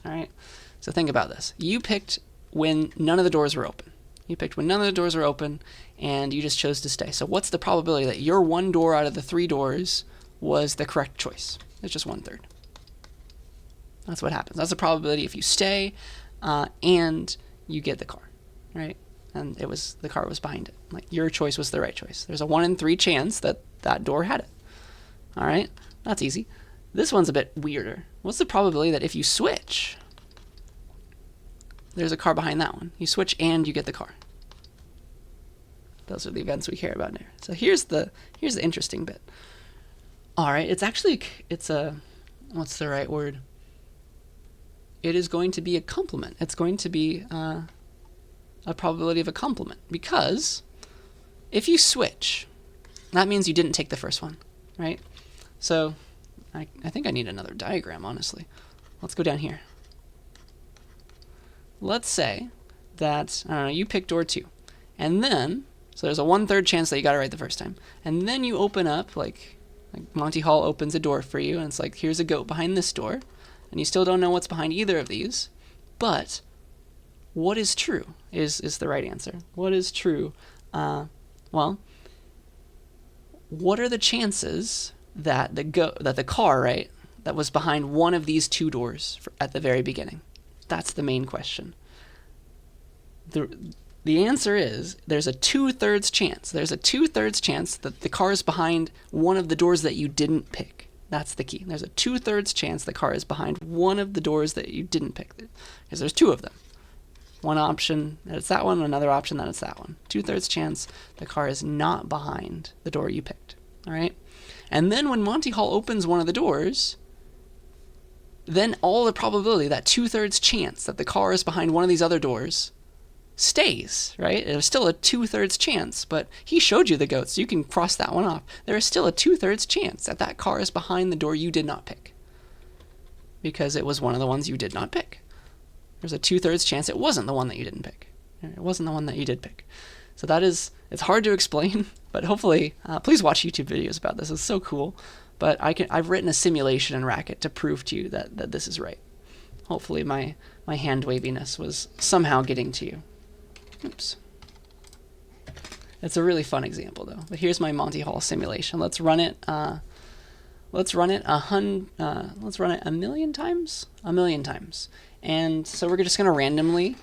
all right? So think about this. You picked when none of the doors were open. You picked when none of the doors were open, and you just chose to stay. So what's the probability that your one door out of the 3 doors was the correct choice? It's just 1/3. That's what happens. That's the probability if you stay and you get the car, right? And the car was behind it. Like, your choice was the right choice. There's a 1 in 3 chance that that door had it. All right, that's easy. This one's a bit weirder. What's the probability that if you switch, there's a car behind that one? You switch and you get the car. Those are the events we care about there. So here's the interesting bit. All right, it's a, what's the right word? It is going to be a complement. It's going to be a probability of a complement, because if you switch, that means you didn't take the first one, right? So I think I need another diagram, honestly. Let's go down here. Let's say that, I don't know, you pick door 2, and then, so there's a 1/3 chance that you got it right the first time, and then you open up, like Monty Hall opens a door for you, and it's like, here's a goat behind this door, and you still don't know what's behind either of these, but what is true is the right answer. What is true? Well, what are the chances that the car, right, that was behind one of these 2 doors at the very beginning? That's the main question. The answer is there's a 2/3 chance. There's a 2/3 chance that the car is behind one of the doors that you didn't pick. That's the key. There's a 2/3 chance the car is behind one of the doors that you didn't pick, because there's 2 of them. One option that it's that one, another option that it's that one. 2/3 chance the car is not behind the door you picked. All right? And then when Monty Hall opens one of the doors, then all the probability, that 2/3 chance that the car is behind one of these other doors, stays, right? It was still a 2/3 chance, but he showed you the goat, so you can cross that one off. There is still a 2/3 chance that that car is behind the door you did not pick, because it was one of the ones you did not pick. There's a 2/3 chance it wasn't the one that you didn't pick. It wasn't the one that you did pick. So it's hard to explain, but hopefully, please watch YouTube videos about this. It's so cool. But I've written a simulation in Racket to prove to you that this is right. Hopefully my hand waviness was somehow getting to you. Oops. It's a really fun example though. But here's my Monty Hall simulation. Let's run it. Let's run it a million times. And so we're just gonna randomly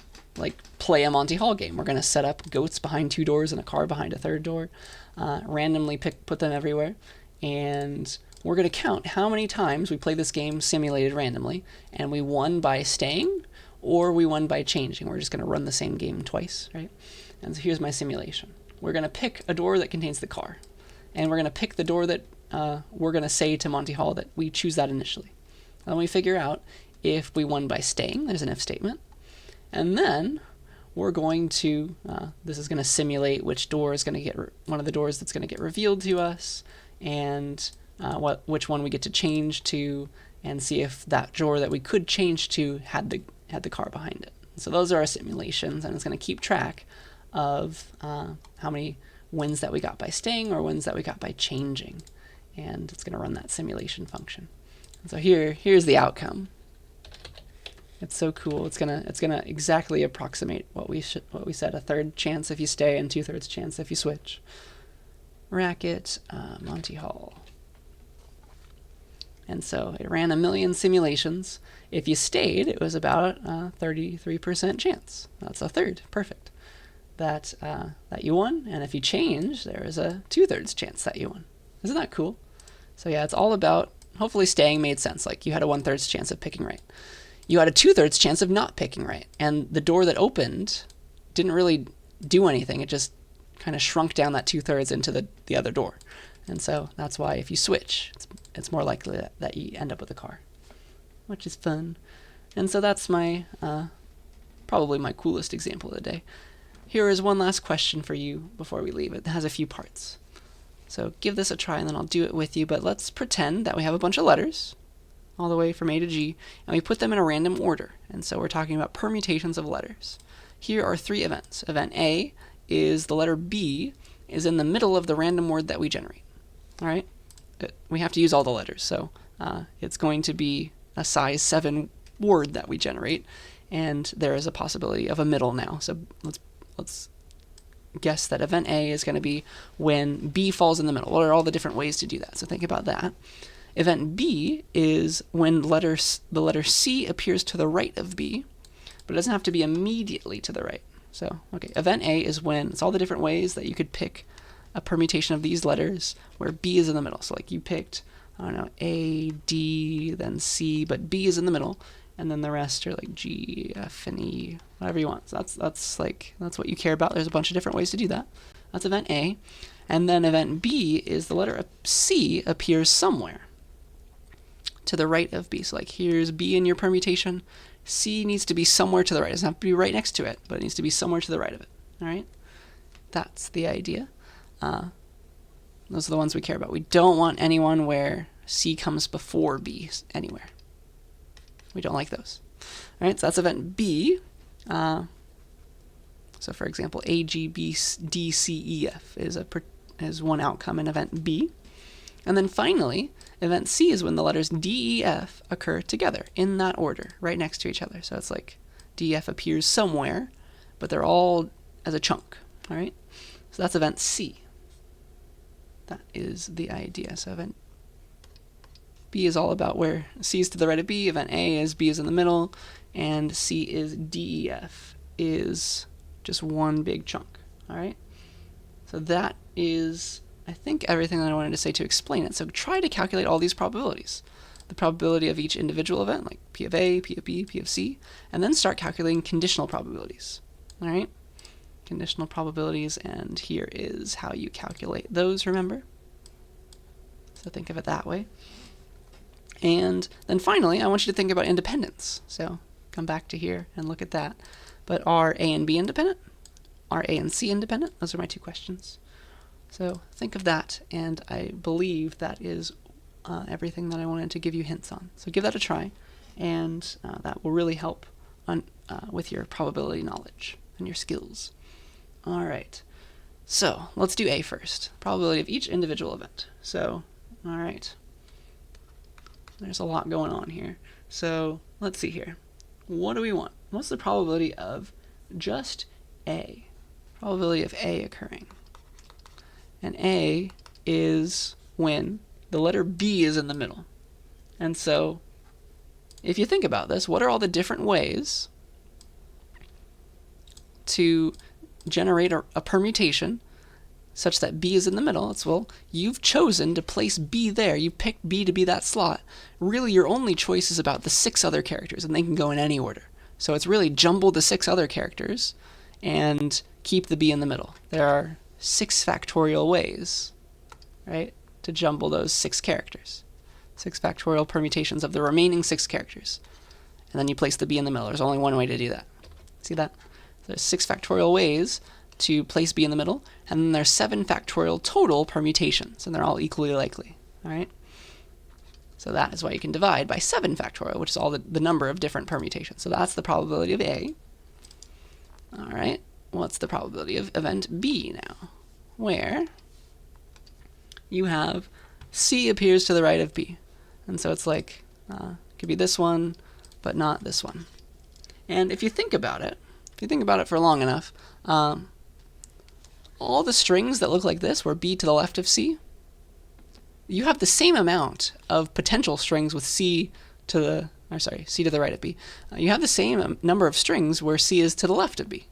play a Monty Hall game. We're gonna set up goats behind 2 doors and a car behind a 3rd door. Randomly put them everywhere, and we're gonna count how many times we play this game simulated randomly, and we won by staying or we won by changing. We're just gonna run the same game twice, right? And so here's my simulation. We're gonna pick a door that contains the car, and we're gonna pick the door that we're gonna say to Monty Hall that we choose that initially. Then we figure out if we won by staying. There's an if statement, and then we're going to, this is going to simulate which door is going to get, one of the doors that's going to get revealed to us, and which one we get to change to, and see if that door that we could change to had the car behind it. So those are our simulations, and it's going to keep track of how many wins that we got by staying or wins that we got by changing, and it's going to run that simulation function. And so here's the outcome. It's so cool. It's gonna exactly approximate what we said: 1/3 chance if you stay and 2/3 chance if you switch. Racket, Monty Hall. And so it ran 1 million simulations. If you stayed, it was about a 33% chance. That's a third. Perfect. That you won. And if you change, there is a 2/3 chance that you won. Isn't that cool? So yeah, it's all about, hopefully staying made sense. Like you had a 1/3 chance of picking right. You had a 2/3 chance of not picking right. And the door that opened didn't really do anything. It just kind of shrunk down that 2/3 into the other door. And so that's why if you switch, it's more likely that you end up with a car, which is fun. And so that's my probably my coolest example of the day. Here is one last question for you before we leave. It has a few parts. So give this a try and then I'll do it with you, but let's pretend that we have a bunch of letters all the way from A to G, and we put them in a random order. And so we're talking about permutations of letters. Here are 3 events. Event A is the letter B is in the middle of the random word that we generate. All right? We have to use all the letters, so it's going to be a size 7 word that we generate, and there is a possibility of a middle now. So let's guess that event A is going to be when B falls in the middle. What are all the different ways to do that? So think about that. Event B is when the letter C appears to the right of B, but it doesn't have to be immediately to the right. So, okay, event A is when, it's all the different ways that you could pick a permutation of these letters where B is in the middle. So like you picked, I don't know, A, D, then C, but B is in the middle, and then the rest are like G, F, and E, whatever you want. So that's what you care about. There's a bunch of different ways to do that. That's event A. And then event B is the letter C appears somewhere to the right of B. So like here's B in your permutation. C needs to be somewhere to the right. It doesn't have to be right next to it, but it needs to be somewhere to the right of it. All right? That's the idea. Those are the ones we care about. We don't want anyone where C comes before B anywhere. We don't like those. All right, so that's event B. So for example, A, G, B, D, C, E, F is one outcome in event B. And then finally, event C is when the letters D, E, F occur together in that order, right next to each other. So it's like D, F appears somewhere, but they're all as a chunk. All right, so that's event C. That is the idea. So event B is all about where C is to the right of B. Event A is B is in the middle, and C is D, E, F is just one big chunk. All right. So that is, I think, everything that I wanted to say to explain it. So try to calculate all these probabilities. The probability of each individual event, like P of A, P of B, P of C, and then start calculating conditional probabilities. All right. Conditional probabilities, and here is how you calculate those, remember? So think of it that way. And then finally, I want you to think about independence. So come back to here and look at that. But are A and B independent? Are A and C independent? Those are my 2 questions. So think of that, and I believe that is everything that I wanted to give you hints on. So give that a try, and that will really help with your probability knowledge and your skills. All right, so let's do A first. Probability of each individual event. So, all right, there's a lot going on here. So let's see here. What do we want? What's the probability of just A? Probability of A occurring. And A is when the letter B is in the middle. And so if you think about this, what are all the different ways to generate a permutation such that B is in the middle? It's, well, you've chosen to place B there. You picked B to be that slot. Really, your only choice is about the 6 other characters, and they can go in any order. So it's really jumble the 6 other characters and keep the B in the middle. There are 6 factorial ways, right, to jumble those 6 characters. 6 factorial permutations of the remaining 6 characters. And then you place the B in the middle. There's only one way to do that. See that? There's 6 factorial ways to place B in the middle, and then there's 7 factorial total permutations, and they're all equally likely. All right? So that is why you can divide by 7 factorial, which is all the number of different permutations. So that's the probability of A. All right. What's the probability of event B now? Where you have C appears to the right of B. And so it's like, it could be this one, but not this one. And if you think about it for long enough, all the strings that look like this, where B to the left of C, you have the same amount of potential strings with C to the, C to the right of B. You have the same number of strings where C is to the left of B.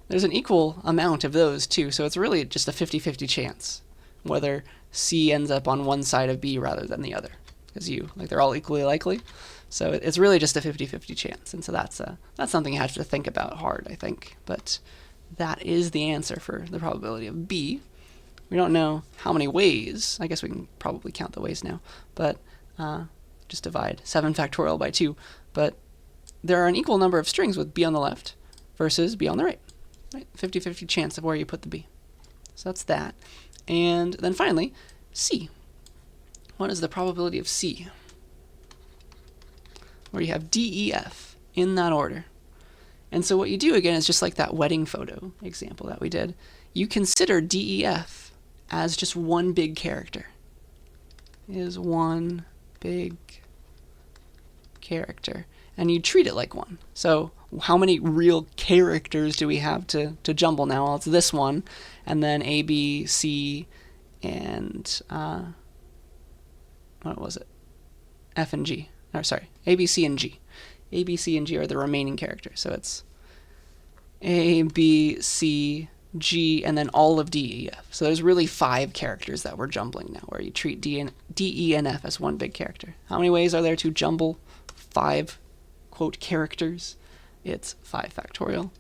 There's an equal amount of those too, so it's really just a 50-50 chance whether C ends up on one side of B rather than the other, because they're all equally likely. So it's really just a 50-50 chance, and so that's something you have to think about hard, I think. But that is the answer for the probability of B. We don't know how many ways. I guess we can probably count the ways now, but just divide 7 factorial by 2. But there are an equal number of strings with B on the left versus B on the right. 50-50 chance of where you put the B. So that's that. And then finally, C. What is the probability of C? Where you have D, E, F in that order. And so what you do, again, is just like that wedding photo example that we did. You consider D, E, F as just one big character. It is one big character. And you treat it like one. So how many real characters do we have to jumble now? Well, it's this one, and then A, B, C, and what was it? F and G. Or sorry, A, B, C, and G. A, B, C, and G are the remaining characters. So it's A, B, C, G, and then all of D, E, F. So there's really 5 characters that we're jumbling now, where you treat D, E, and F as one big character. How many ways are there to jumble 5, quote, characters? It's 5 factorial.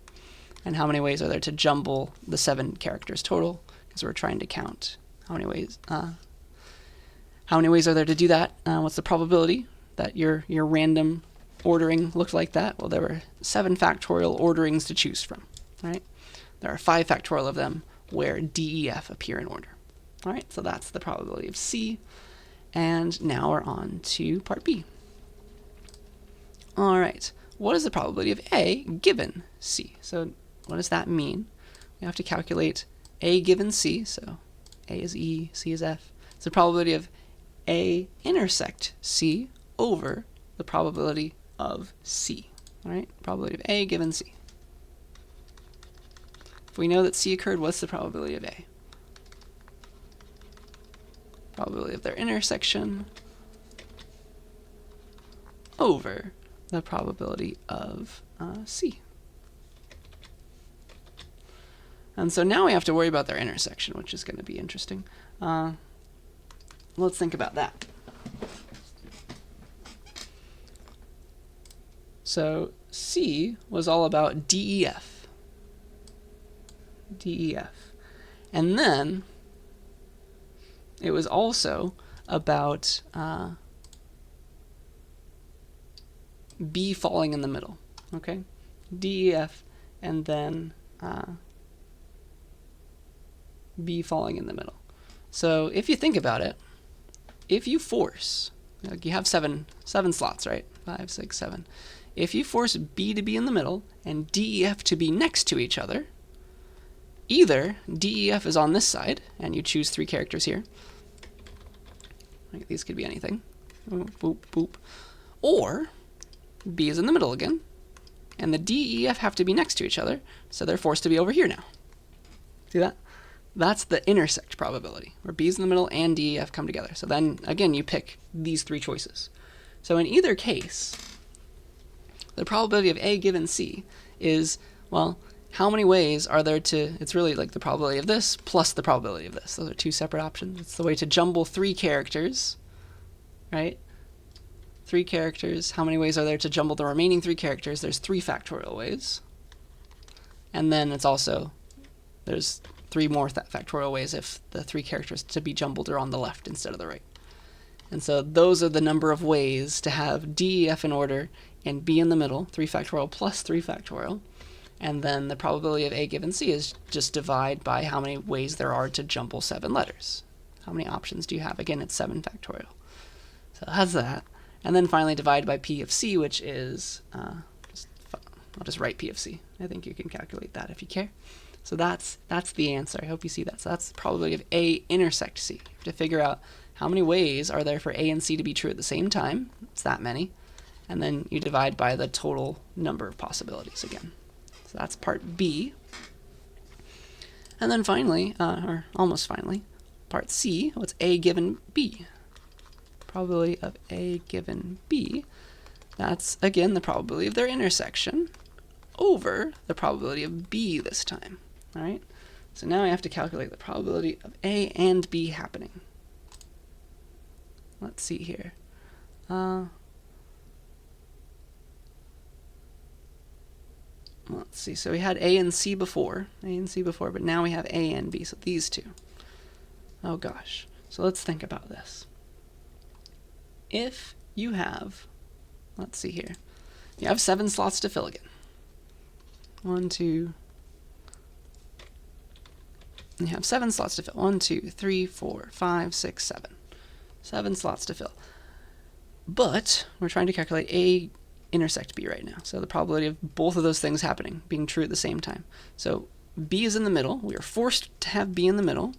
And how many ways are there to jumble the 7 characters total? Because we're trying to count how many ways. How many ways are there to do that? What's the probability that your random ordering looked like that? Well, there were 7 factorial orderings to choose from, right? There are 5 factorial of them where D, E, F appear in order. All right, so that's the probability of C. And now we're on to part B. All right, what is the probability of A given C? So what does that mean? We have to calculate A given C. So A is E, C is F. It's the probability of A intersect C over the probability of C. All right, probability of A given C. If we know that C occurred, what's the probability of A? Probability of their intersection over the probability of C. And so now we have to worry about their intersection, which is going to be interesting. Let's think about that. So C was all about DEF. DEF. And then it was also about B falling in the middle. Okay? DEF and then B falling in the middle. So if you think about it, if you force, like you have seven slots, right? 5, 6, 7. If you force B to be in the middle and DEF to be next to each other, either DEF is on this side, and you choose 3 characters here. Like these could be anything. Boop, boop, boop. Or B is in the middle again, and the DEF have to be next to each other, so they're forced to be over here now. See that? That's the intersect probability, where B is in the middle and DEF come together. So then, again, you pick these 3 choices. So in either case, the probability of A given C is, well, how many ways are there to, it's really like the probability of this plus the probability of this. Those are 2 separate options. It's the way to jumble 3 characters, right? 3 characters. How many ways are there to jumble the remaining 3 characters? There's 3 factorial ways. And then it's also, there's 3 more factorial ways if the 3 characters to be jumbled are on the left instead of the right. And so those are the number of ways to have DEF in order and B in the middle, 3 factorial plus 3 factorial. And then the probability of A given C is just divide by how many ways there are to jumble 7 letters. How many options do you have? Again, it's 7 factorial. So that's that. And then finally divide by P of C, which is, I'll just write P of C. I think you can calculate that if you care. So that's the answer. I hope you see that. So that's the probability of A intersect C. You have to figure out how many ways are there for A and C to be true at the same time. It's that many. And then you divide by the total number of possibilities again. So that's part B. And then finally, or almost finally, part C, what's A given B? probability of A given B, that's again the probability of their intersection over the probability of B this time. All right. So now I have to calculate the probability of A and B happening. Let's see here. Let's see. So we had A and C before, but now we have A and B. So these two. Oh gosh. So let's think about this. If you have, let's see here, you have 7 slots to fill again. 1, 2. You have 7 slots to fill. 1, 2, 3, 4, 5, 6, 7. 7 slots to fill. But we're trying to calculate A intersect B right now. So the probability of both of those things happening, being true at the same time. So B is in the middle. We are forced to have B in the middle.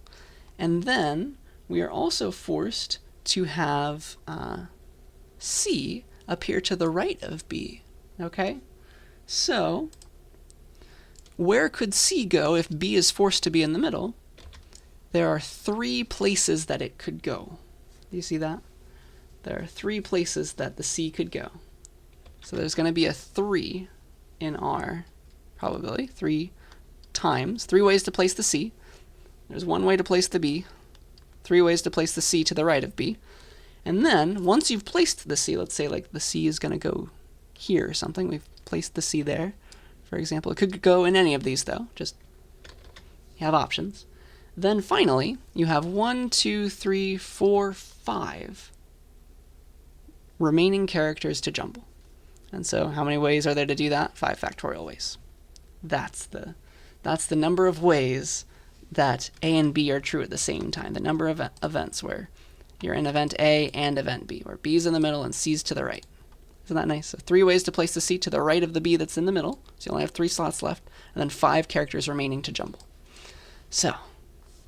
And then we are also forced to have C appear to the right of B. Okay? So where could C go if B is forced to be in the middle? There are 3 places that it could go. Do you see that? There are 3 places that the C could go. So there's going to be a 3 in our probability. 3 times. 3 ways to place the C. There's 1 way to place the B. 3 ways to place the C to the right of B. And then, once you've placed the C, let's say like the C is going to go here or something. We've placed the C there, for example. It could go in any of these, though. Just you have options. Then finally, you have 1, 2, 3, 4, 5 remaining characters to jumble. And so how many ways are there to do that? 5 factorial ways. That's the number of ways that A and B are true at the same time. The number of events where you're in event A and event B, where B is in the middle and C is to the right. Isn't that nice? So 3 ways to place the C to the right of the B that's in the middle. So you only have 3 slots left, and then 5 characters remaining to jumble. So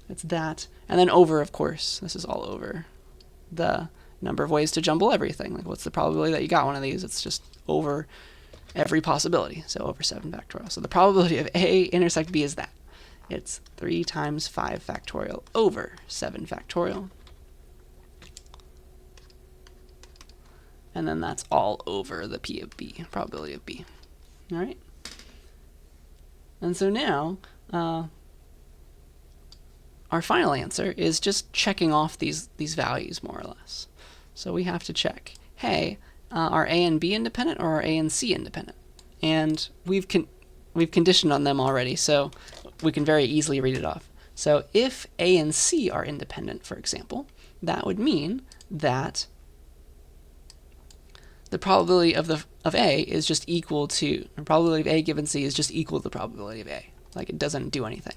it's that. And then over, of course, this is all over the number of ways to jumble everything. Like, what's the probability that you got one of these? It's just over every possibility. So over 7 factorial. So the probability of A intersect B is that. It's 3 times 5 factorial over 7 factorial. And then that's all over the P of B, probability of B. All right? And so now, our final answer is just checking off these values, more or less. So we have to check, hey, are A and B independent, or are A and C independent? And we've conditioned on them already, so we can very easily read it off. So if A and C are independent, for example, that would mean that the probability of A is just equal to, the probability of A given C is just equal to the probability of A. Like, it doesn't do anything.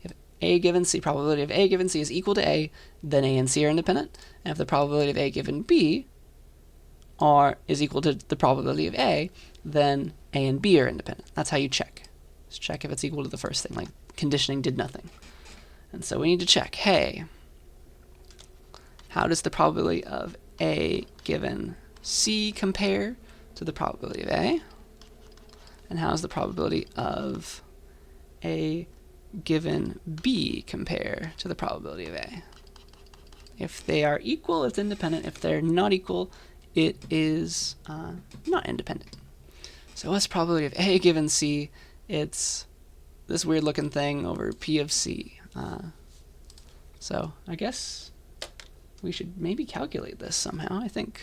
If A given C, probability of A given C is equal to A, then A and C are independent. And if the probability of A given B is equal to the probability of A, then A and B are independent. That's how you check. Just check if it's equal to the first thing. Like, conditioning did nothing. And so we need to check, hey, how does the probability of A given C compare to the probability of A? And how does the probability of A given B compare to the probability of A? If they are equal, it's independent. If they're not equal, it is not independent. So what's the probability of A given C? It's this weird looking thing over P of C. So I guess we should maybe calculate this somehow. I think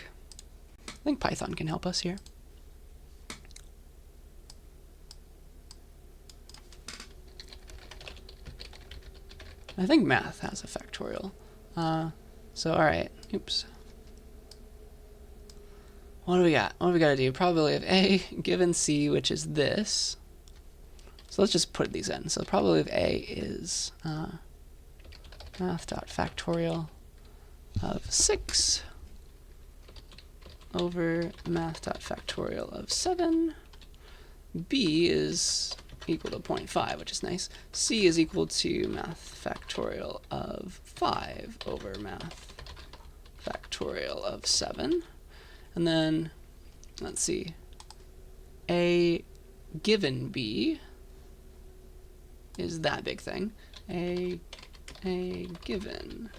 Python can help us here. I think math has a factorial. So all right, oops. What do we got? What do we got to do? Probability of A given C, which is this. So let's just put these in. So the probability of A is math.factorial of 6 over math.factorial of 7. B is equal to 0.5, which is nice. C is equal to math factorial of 5 over math factorial of 7. And then, let's see, A given B is that big thing. A given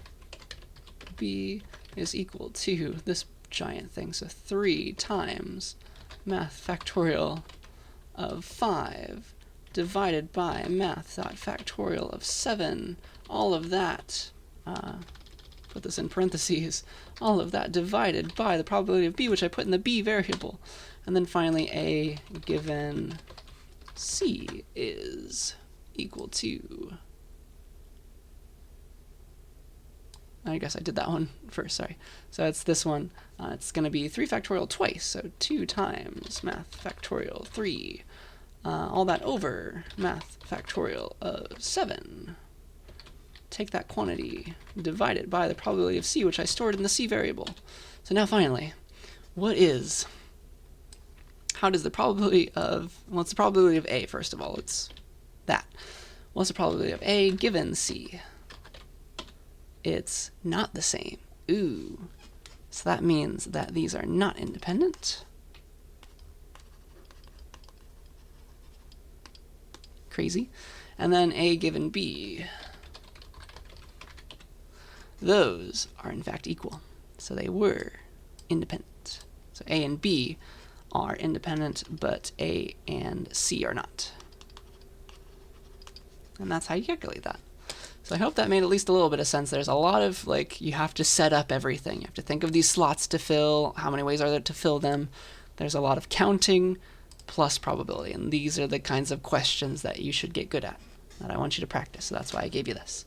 B is equal to this giant thing. So 3 times math factorial of 5 divided by math dot factorial of 7. All of that, put this in parentheses, all of that divided by the probability of b, which I put in the b variable. And then finally, a given c is equal to, I guess I did that one first, sorry. So it's this one. It's going to be 3 factorial twice, so 2 times math factorial 3. All that over math factorial of 7. Take that quantity, divide it by the probability of c, which I stored in the c variable. So now finally, how does the probability of, well, it's the probability of a, first of all, it's that. What's the probability of a given c? It's not the same. Ooh. So that means that these are not independent. Crazy. And then a given b. Those are in fact equal. So they were independent. So a and b are independent, but a and c are not. And that's how you calculate that. So I hope that made at least a little bit of sense. There's a lot of, like, you have to set up everything. You have to think of these slots to fill. How many ways are there to fill them? There's a lot of counting plus probability. And these are the kinds of questions that you should get good at, that I want you to practice. So that's why I gave you this.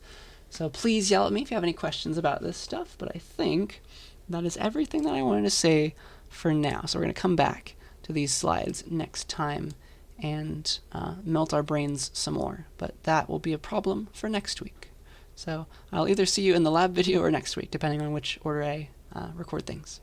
So please yell at me if you have any questions about this stuff. But I think that is everything that I wanted to say for now. So we're going to come back to these slides next time and melt our brains some more. But that will be a problem for next week. So I'll either see you in the lab video or next week, depending on which order I record things.